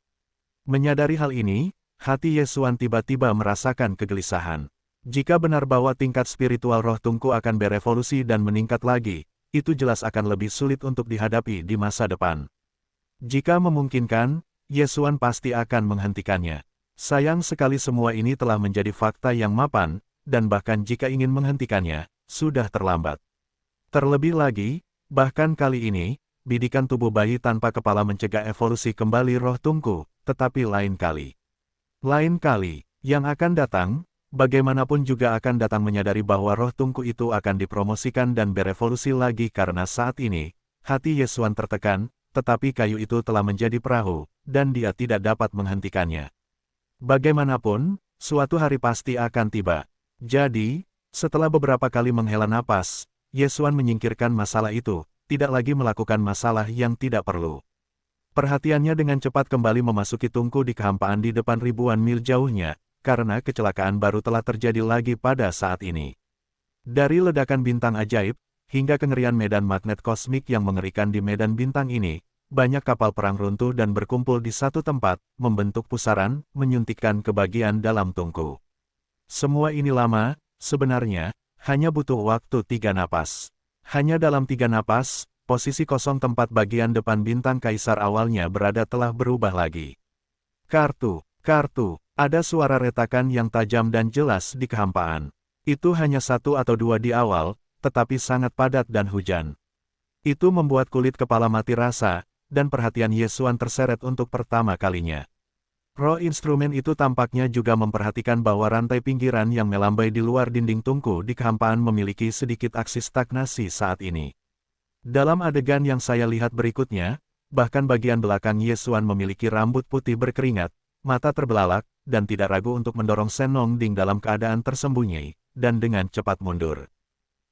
[SPEAKER 1] Menyadari hal ini, hati Ye Xuan tiba-tiba merasakan kegelisahan. Jika benar bahwa tingkat spiritual roh tungku akan berevolusi dan meningkat lagi, itu jelas akan lebih sulit untuk dihadapi di masa depan. Jika memungkinkan, Ye Xuan pasti akan menghentikannya. Sayang sekali semua ini telah menjadi fakta yang mapan, dan bahkan jika ingin menghentikannya, sudah terlambat. Terlebih lagi, bahkan kali ini, bidikan tubuh bayi tanpa kepala mencegah evolusi kembali roh tungku, tetapi lain kali. Lain kali, yang akan datang, bagaimanapun juga akan datang menyadari bahwa roh tungku itu akan dipromosikan dan berevolusi lagi karena saat ini, hati Ye Xuan tertekan, tetapi kayu itu telah menjadi perahu, dan dia tidak dapat menghentikannya. Bagaimanapun, suatu hari pasti akan tiba. Jadi, setelah beberapa kali menghela napas, Ye Xuan menyingkirkan masalah itu, tidak lagi melakukan masalah yang tidak perlu. Perhatiannya dengan cepat kembali memasuki tungku di kehampaan di depan ribuan mil jauhnya, karena kecelakaan baru telah terjadi lagi pada saat ini. Dari ledakan bintang ajaib, hingga kengerian medan magnet kosmik yang mengerikan di medan bintang ini, banyak kapal perang runtuh dan berkumpul di satu tempat, membentuk pusaran, menyuntikkan ke bagian dalam tungku. Semua ini lama, sebenarnya, hanya butuh waktu 3 napas. Hanya dalam 3 napas, posisi kosong tempat bagian depan bintang kaisar awalnya berada telah berubah lagi. Kartu, ada suara retakan yang tajam dan jelas di kehampaan. Itu hanya 1 atau 2 di awal, tetapi sangat padat dan hujan. Itu membuat kulit kepala mati rasa, dan perhatian Yesuan terseret untuk pertama kalinya. Roh instrumen itu tampaknya juga memperhatikan bahwa rantai pinggiran yang melambai di luar dinding tungku di kehampaan memiliki sedikit aksi stagnasi saat ini. Dalam adegan yang saya lihat berikutnya, bahkan bagian belakang Yesuan memiliki rambut putih berkeringat, mata terbelalak, dan tidak ragu untuk mendorong Senong Ding dalam keadaan tersembunyi, dan dengan cepat mundur.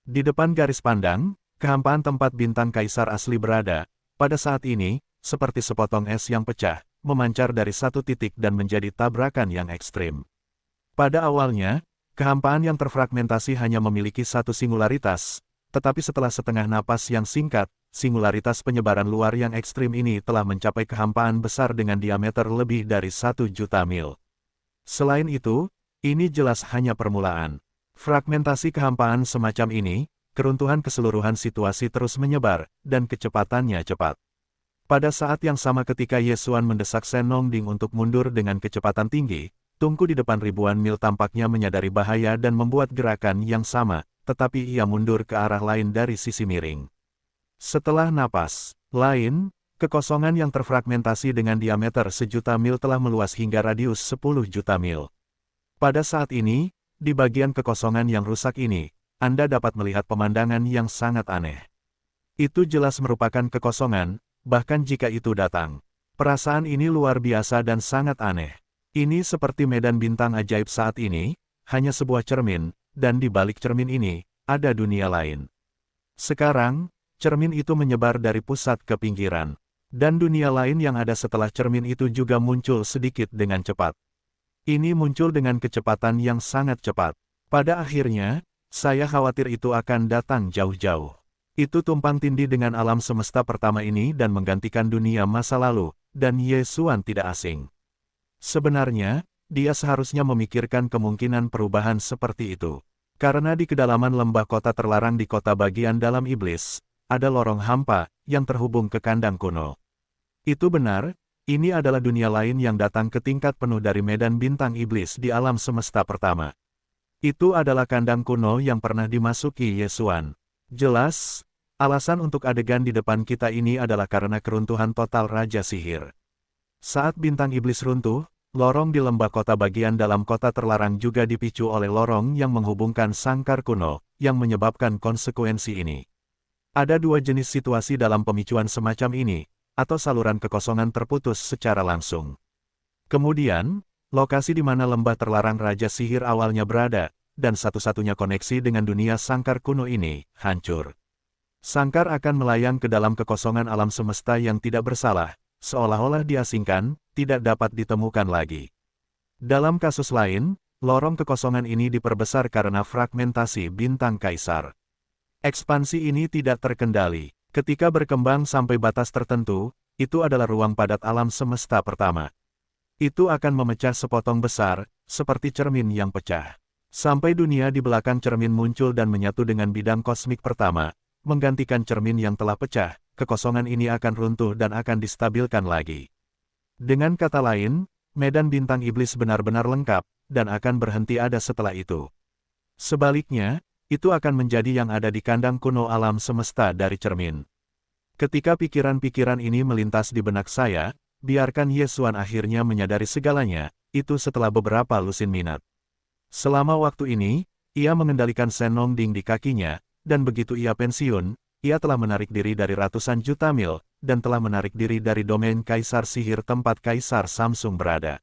[SPEAKER 1] Di depan garis pandang, kehampaan tempat bintang kaisar asli berada, pada saat ini, seperti sepotong es yang pecah, memancar dari satu titik dan menjadi tabrakan yang ekstrim. Pada awalnya, kehampaan yang terfragmentasi hanya memiliki satu singularitas, tetapi setelah setengah napas yang singkat, singularitas penyebaran luar yang ekstrim ini telah mencapai kehampaan besar dengan diameter lebih dari 1 juta mil. Selain itu, ini jelas hanya permulaan. Fragmentasi kehampaan semacam ini, keruntuhan keseluruhan situasi terus menyebar, dan kecepatannya cepat. Pada saat yang sama ketika Yesuan mendesak Senong Ding untuk mundur dengan kecepatan tinggi, tungku di depan ribuan mil tampaknya menyadari bahaya dan membuat gerakan yang sama, tetapi ia mundur ke arah lain dari sisi miring. Setelah napas lain, kekosongan yang terfragmentasi dengan diameter 1.000.000 mil telah meluas hingga radius 10 juta mil. Pada saat ini, di bagian kekosongan yang rusak ini, Anda dapat melihat pemandangan yang sangat aneh. Itu jelas merupakan kekosongan, bahkan jika itu datang. Perasaan ini luar biasa dan sangat aneh. Ini seperti medan bintang ajaib saat ini, hanya sebuah cermin, dan di balik cermin ini, ada dunia lain. Sekarang, cermin itu menyebar dari pusat ke pinggiran. Dan dunia lain yang ada setelah cermin itu juga muncul sedikit dengan cepat. Ini muncul dengan kecepatan yang sangat cepat. Pada akhirnya, saya khawatir itu akan datang jauh-jauh. Itu tumpang tindih dengan alam semesta pertama ini dan menggantikan dunia masa lalu, dan Yesuan tidak asing. Sebenarnya, dia seharusnya memikirkan kemungkinan perubahan seperti itu. Karena di kedalaman lembah kota terlarang di kota bagian dalam iblis, ada lorong hampa yang terhubung ke kandang kuno. Itu benar, ini adalah dunia lain yang datang ke tingkat penuh dari medan bintang iblis di alam semesta pertama. Itu adalah kandang kuno yang pernah dimasuki Yesuan. Jelas, alasan untuk adegan di depan kita ini adalah karena keruntuhan total Raja Sihir. Saat bintang iblis runtuh, lorong di lembah kota bagian dalam kota terlarang juga dipicu oleh lorong yang menghubungkan sangkar kuno, yang menyebabkan konsekuensi ini. Ada 2 jenis situasi dalam pemicuan semacam ini, atau saluran kekosongan terputus secara langsung. Kemudian, lokasi di mana lembah terlarang Raja Sihir awalnya berada, dan satu-satunya koneksi dengan dunia sangkar kuno ini, hancur. Sangkar akan melayang ke dalam kekosongan alam semesta yang tidak bersalah, seolah-olah diasingkan, tidak dapat ditemukan lagi. Dalam kasus lain, lorong kekosongan ini diperbesar karena fragmentasi bintang kaisar. Ekspansi ini tidak terkendali. Ketika berkembang sampai batas tertentu, itu adalah ruang padat alam semesta pertama. Itu akan memecah sepotong besar, seperti cermin yang pecah. Sampai dunia di belakang cermin muncul dan menyatu dengan bidang kosmik pertama, menggantikan cermin yang telah pecah, kekosongan ini akan runtuh dan akan distabilkan lagi. Dengan kata lain, medan bintang iblis benar-benar lengkap, dan akan berhenti ada setelah itu. Sebaliknya, itu akan menjadi yang ada di kandang kuno alam semesta dari cermin. Ketika pikiran-pikiran ini melintas di benak saya, biarkan Yesuan akhirnya menyadari segalanya, itu setelah beberapa lusin minat. Selama waktu ini, ia mengendalikan Senong Ding di kakinya, dan begitu ia pensiun, ia telah menarik diri dari ratusan juta mil, dan telah menarik diri dari domain Kaisar Sihir tempat Kaisar Samsung berada.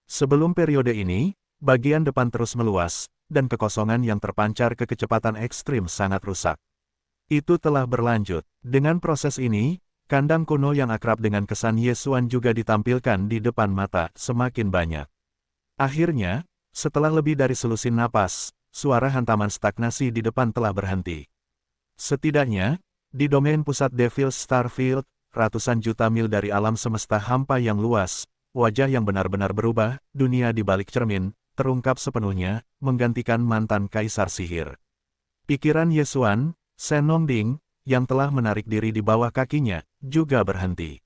[SPEAKER 1] Sebelum periode ini, bagian depan terus meluas, dan kekosongan yang terpancar ke kecepatan ekstrim sangat rusak. Itu telah berlanjut. Dengan proses ini, kandang kuno yang akrab dengan kesan Yesuan juga ditampilkan di depan mata semakin banyak. Akhirnya, setelah lebih dari selusin napas, suara hantaman stagnasi di depan telah berhenti. Setidaknya, di domain pusat Devil's Starfield, ratusan juta mil dari alam semesta hampa yang luas, wajah yang benar-benar berubah, dunia di balik cermin, terungkap sepenuhnya, menggantikan mantan kaisar sihir. Pikiran Yesuan, Senongding, yang telah menarik diri di bawah kakinya, juga berhenti.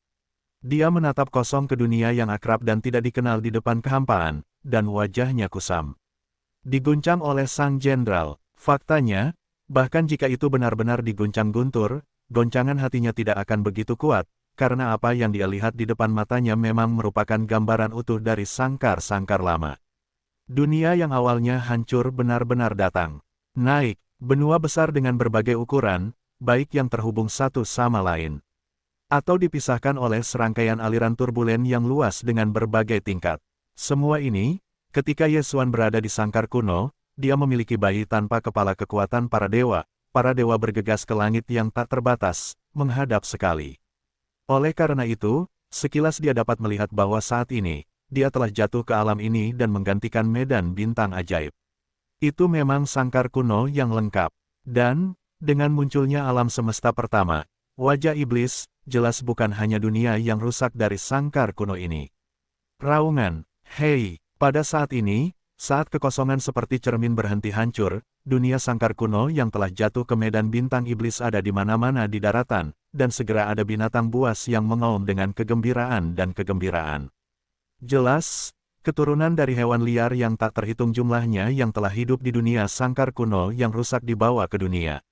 [SPEAKER 1] Dia menatap kosong ke dunia yang akrab dan tidak dikenal di depan kehampaan, dan wajahnya kusam. Diguncang oleh sang jenderal, faktanya, bahkan jika itu benar-benar diguncang guntur, goncangan hatinya tidak akan begitu kuat, karena apa yang dia lihat di depan matanya memang merupakan gambaran utuh dari sangkar-sangkar lama. Dunia yang awalnya hancur benar-benar datang. Naik, benua besar dengan berbagai ukuran, baik yang terhubung satu sama lain, atau dipisahkan oleh serangkaian aliran turbulen yang luas dengan berbagai tingkat. Semua ini, ketika Yesuan berada di sangkar kuno, dia memiliki bayi tanpa kepala kekuatan para dewa bergegas ke langit yang tak terbatas, menghadap sekali. Oleh karena itu, sekilas dia dapat melihat bahwa saat ini, dia telah jatuh ke alam ini dan menggantikan medan bintang ajaib. Itu memang sangkar kuno yang lengkap. Dan, dengan munculnya alam semesta pertama, wajah iblis, jelas bukan hanya dunia yang rusak dari sangkar kuno ini. Raungan, hei, pada saat ini, saat kekosongan seperti cermin berhenti hancur, dunia sangkar kuno yang telah jatuh ke medan bintang iblis ada di mana-mana di daratan, dan segera ada binatang buas yang mengaum dengan kegembiraan dan kegembiraan. Jelas, keturunan dari hewan liar yang tak terhitung jumlahnya yang telah hidup di dunia sangkar kuno yang rusak dibawa ke dunia.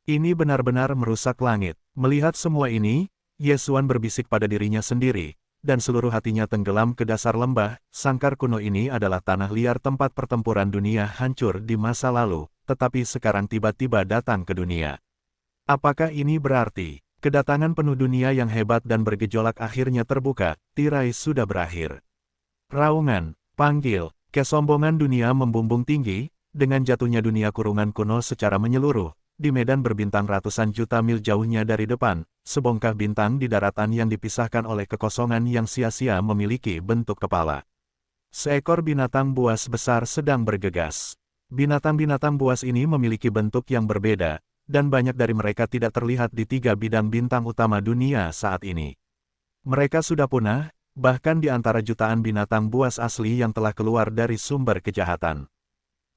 [SPEAKER 1] Ini benar-benar merusak langit. Melihat semua ini, Yesuan berbisik pada dirinya sendiri, dan seluruh hatinya tenggelam ke dasar lembah. Sangkar kuno ini adalah tanah liar tempat pertempuran dunia hancur di masa lalu, tetapi sekarang tiba-tiba datang ke dunia. Apakah ini berarti, kedatangan penuh dunia yang hebat dan bergejolak akhirnya terbuka, tirai sudah berakhir? Raungan, panggil, kesombongan dunia membumbung tinggi, dengan jatuhnya dunia kurungan kuno secara menyeluruh, di medan berbintang ratusan juta mil jauhnya dari depan, sebongkah bintang di daratan yang dipisahkan oleh kekosongan yang sia-sia memiliki bentuk kepala. Seekor binatang buas besar sedang bergegas. Binatang-binatang buas ini memiliki bentuk yang berbeda, dan banyak dari mereka tidak terlihat di tiga bidang bintang utama dunia saat ini. Mereka sudah punah, bahkan di antara jutaan binatang buas asli yang telah keluar dari sumber kejahatan.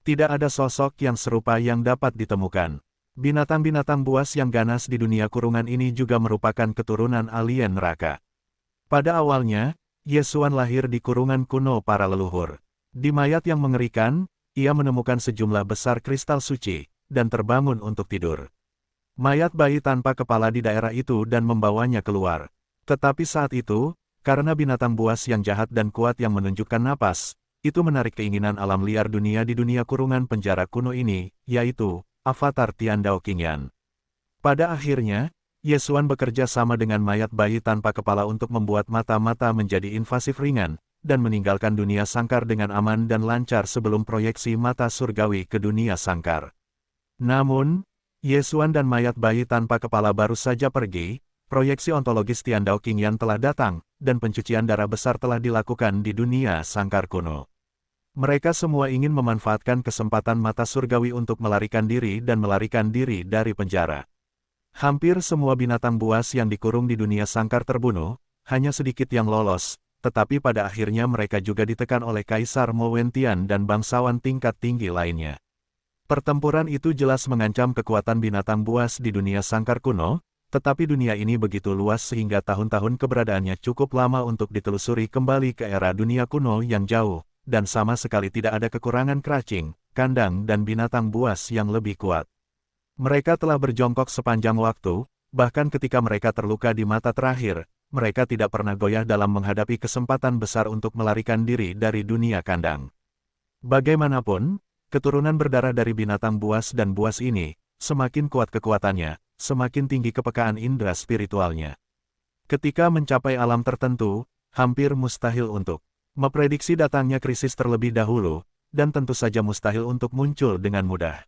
[SPEAKER 1] Tidak ada sosok yang serupa yang dapat ditemukan. Binatang-binatang buas yang ganas di dunia kurungan ini juga merupakan keturunan alien neraka. Pada awalnya, Yesuan lahir di kurungan kuno para leluhur. Di mayat yang mengerikan, ia menemukan sejumlah besar kristal suci, dan terbangun untuk tidur. Mayat bayi tanpa kepala di daerah itu dan membawanya keluar. Tetapi saat itu, karena binatang buas yang jahat dan kuat yang menunjukkan napas, itu menarik keinginan alam liar dunia di dunia kurungan penjara kuno ini, yaitu Avatar Tiandao Qingyan. Pada akhirnya, Yesuan bekerja sama dengan mayat bayi tanpa kepala untuk membuat mata-mata menjadi invasif ringan, dan meninggalkan dunia sangkar dengan aman dan lancar sebelum proyeksi mata surgawi ke dunia sangkar. Namun, Yesuan dan mayat bayi tanpa kepala baru saja pergi, proyeksi ontologis Tiandao Qingyan telah datang, dan pencucian darah besar telah dilakukan di dunia sangkar kuno. Mereka semua ingin memanfaatkan kesempatan mata surgawi untuk melarikan diri dan melarikan diri dari penjara. Hampir semua binatang buas yang dikurung di dunia sangkar terbunuh, hanya sedikit yang lolos, tetapi pada akhirnya mereka juga ditekan oleh Kaisar Mo Wentian dan bangsawan tingkat tinggi lainnya. Pertempuran itu jelas mengancam kekuatan binatang buas di dunia sangkar kuno, tetapi dunia ini begitu luas sehingga tahun-tahun keberadaannya cukup lama untuk ditelusuri kembali ke era dunia kuno yang jauh, dan sama sekali tidak ada kekurangan cacing, kandang dan binatang buas yang lebih kuat. Mereka telah berjongkok sepanjang waktu, bahkan ketika mereka terluka di mata terakhir, mereka tidak pernah goyah dalam menghadapi kesempatan besar untuk melarikan diri dari dunia kandang. Bagaimanapun, keturunan berdarah dari binatang buas dan buas ini, semakin kuat kekuatannya, semakin tinggi kepekaan indera spiritualnya. Ketika mencapai alam tertentu, hampir mustahil untuk memprediksi datangnya krisis terlebih dahulu, dan tentu saja mustahil untuk muncul dengan mudah.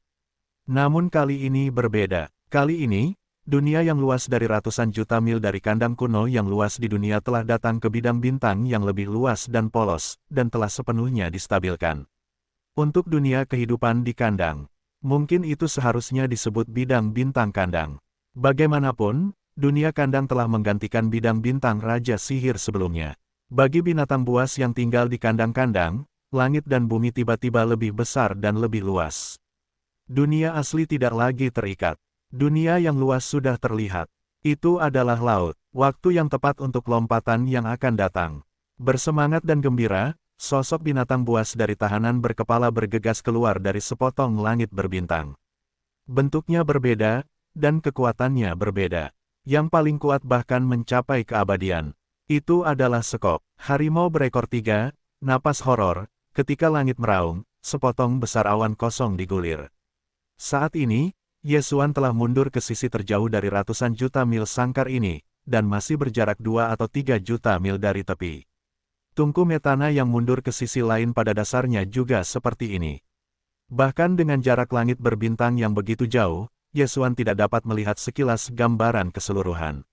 [SPEAKER 1] Namun kali ini berbeda. Kali ini, dunia yang luas dari ratusan juta mil dari kandang kuno yang luas di dunia telah datang ke bidang bintang yang lebih luas dan polos, dan telah sepenuhnya distabilkan. Untuk dunia kehidupan di kandang, Mungkin itu seharusnya disebut bidang bintang kandang. Bagaimanapun, dunia kandang telah menggantikan bidang bintang raja sihir sebelumnya. Bagi binatang buas yang tinggal di kandang-kandang, langit dan bumi tiba-tiba lebih besar dan lebih luas. Dunia asli tidak lagi terikat. Dunia yang luas sudah terlihat. Itu adalah laut, waktu yang tepat untuk lompatan yang akan datang. Bersemangat dan gembira, sosok binatang buas dari tahanan berkepala bergegas keluar dari sepotong langit berbintang. Bentuknya berbeda, dan kekuatannya berbeda. Yang paling kuat bahkan mencapai keabadian. Itu adalah Sekop, harimau berekor 3, napas horor. Ketika langit meraung, sepotong besar awan kosong digulir. Saat ini, Yesuan telah mundur ke sisi terjauh dari ratusan juta mil sangkar ini, dan masih berjarak 2 atau 3 juta mil dari tepi. Tungku Metana yang mundur ke sisi lain pada dasarnya juga seperti ini. Bahkan dengan jarak langit berbintang yang begitu jauh, Yesuan tidak dapat melihat sekilas gambaran keseluruhan.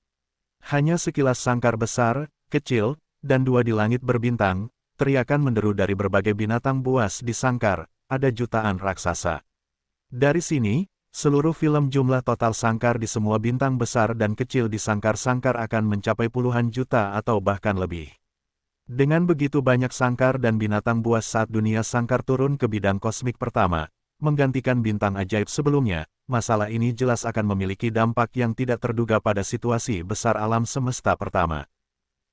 [SPEAKER 1] Hanya sekilas sangkar besar, kecil, dan 2 di langit berbintang, teriakan menderu dari berbagai binatang buas di sangkar, ada jutaan raksasa. Dari sini, seluruh film jumlah total sangkar di semua bintang besar dan kecil di sangkar-sangkar akan mencapai puluhan juta atau bahkan lebih. Dengan begitu banyak sangkar dan binatang buas saat dunia sangkar turun ke bidang kosmik pertama, menggantikan bintang ajaib sebelumnya, masalah ini jelas akan memiliki dampak yang tidak terduga pada situasi besar alam semesta pertama.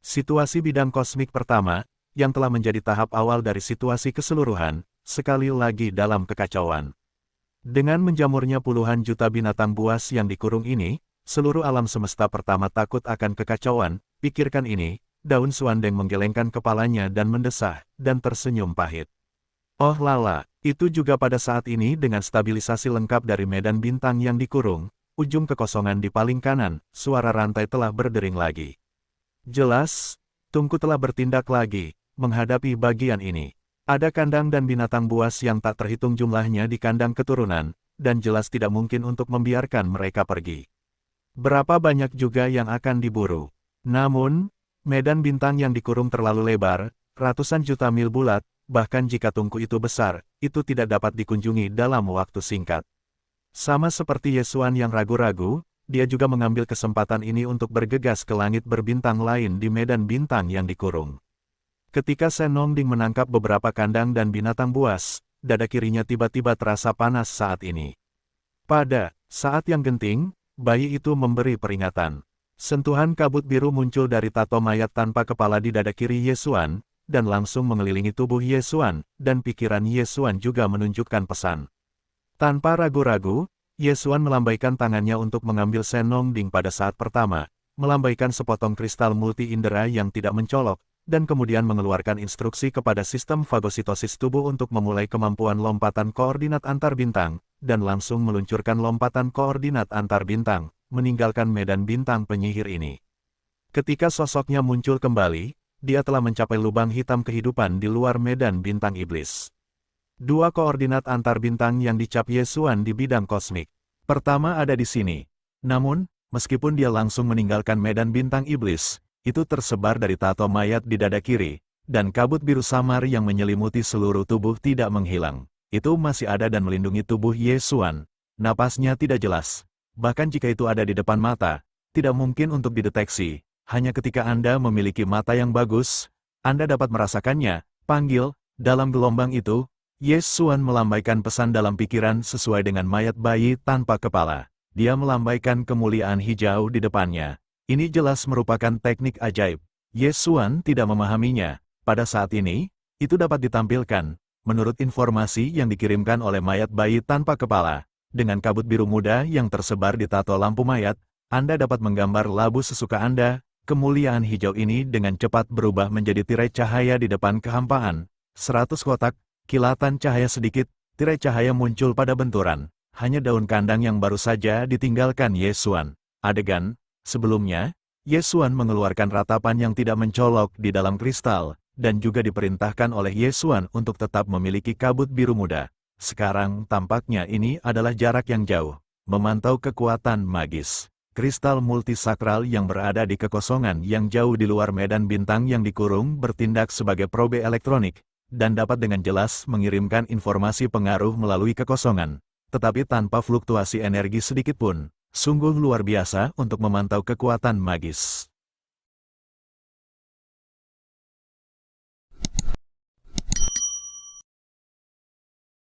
[SPEAKER 1] Situasi bidang kosmik pertama, yang telah menjadi tahap awal dari situasi keseluruhan, sekali lagi dalam kekacauan. Dengan menjamurnya puluhan juta binatang buas yang dikurung ini, seluruh alam semesta pertama takut akan kekacauan. Pikirkan ini. Daun Suandeng menggelengkan kepalanya dan mendesah, dan tersenyum pahit. Oh lala, itu juga pada saat ini dengan stabilisasi lengkap dari medan bintang yang dikurung, ujung kekosongan di paling kanan, suara rantai telah berdering lagi. Jelas, Tungku telah bertindak lagi, menghadapi bagian ini. Ada kandang dan binatang buas yang tak terhitung jumlahnya di kandang keturunan, dan jelas tidak mungkin untuk membiarkan mereka pergi. Berapa banyak juga yang akan diburu. Namun, medan bintang yang dikurung terlalu lebar, ratusan juta mil bulat, bahkan jika tungku itu besar, itu tidak dapat dikunjungi dalam waktu singkat. Sama seperti Yesuan yang ragu-ragu, dia juga mengambil kesempatan ini untuk bergegas ke langit berbintang lain di medan bintang yang dikurung. Ketika Senongding menangkap beberapa kandang dan binatang buas, dada kirinya tiba-tiba terasa panas saat ini. Pada saat yang genting, bayi itu memberi peringatan. Sentuhan kabut biru muncul dari tato mayat tanpa kepala di dada kiri Yesuan, dan langsung mengelilingi tubuh Yesuan, dan pikiran Yesuan juga menunjukkan pesan. Tanpa ragu-ragu, Yesuan melambaikan tangannya untuk mengambil Senongding pada saat pertama, melambaikan sepotong kristal multi-indera yang tidak mencolok, dan kemudian mengeluarkan instruksi kepada sistem fagositosis tubuh untuk memulai kemampuan lompatan koordinat antar bintang, dan langsung meluncurkan lompatan koordinat antar bintang, meninggalkan medan bintang penyihir ini. Ketika sosoknya muncul kembali, dia telah mencapai lubang hitam kehidupan di luar medan bintang iblis. 2 koordinat antar bintang yang dicap Yesuan di bidang kosmik. Pertama ada di sini. Namun, meskipun dia langsung meninggalkan medan bintang iblis, itu tersebar dari tato mayat di dada kiri, dan kabut biru samar yang menyelimuti seluruh tubuh tidak menghilang. Itu masih ada dan melindungi tubuh Yesuan. Napasnya tidak jelas. Bahkan jika itu ada di depan mata, tidak mungkin untuk dideteksi. Hanya ketika Anda memiliki mata yang bagus, Anda dapat merasakannya. Panggil, dalam gelombang itu, Yesuan melambaikan pesan dalam pikiran sesuai dengan mayat bayi tanpa kepala. Dia melambaikan kemuliaan hijau di depannya. Ini jelas merupakan teknik ajaib. Yesuan tidak memahaminya. Pada saat ini, itu dapat ditampilkan, menurut informasi yang dikirimkan oleh mayat bayi tanpa kepala. Dengan kabut biru muda yang tersebar di tato lampu mayat, Anda dapat menggambar labu sesuka Anda. Kemuliaan hijau ini dengan cepat berubah menjadi tirai cahaya di depan kehampaan. 100 kotak, kilatan cahaya sedikit, tirai cahaya muncul pada benturan. Hanya daun kandang yang baru saja ditinggalkan Yesuan. Adegan, sebelumnya, Yesuan mengeluarkan ratapan yang tidak mencolok di dalam kristal, dan juga diperintahkan oleh Yesuan untuk tetap memiliki kabut biru muda. Sekarang tampaknya ini adalah jarak yang jauh, memantau kekuatan magis. Kristal multisakral yang berada di kekosongan yang jauh di luar medan bintang yang dikurung bertindak sebagai probe elektronik, dan dapat dengan jelas mengirimkan informasi pengaruh melalui kekosongan. tetapi tanpa fluktuasi energi sedikit pun. Sungguh luar biasa untuk memantau kekuatan magis.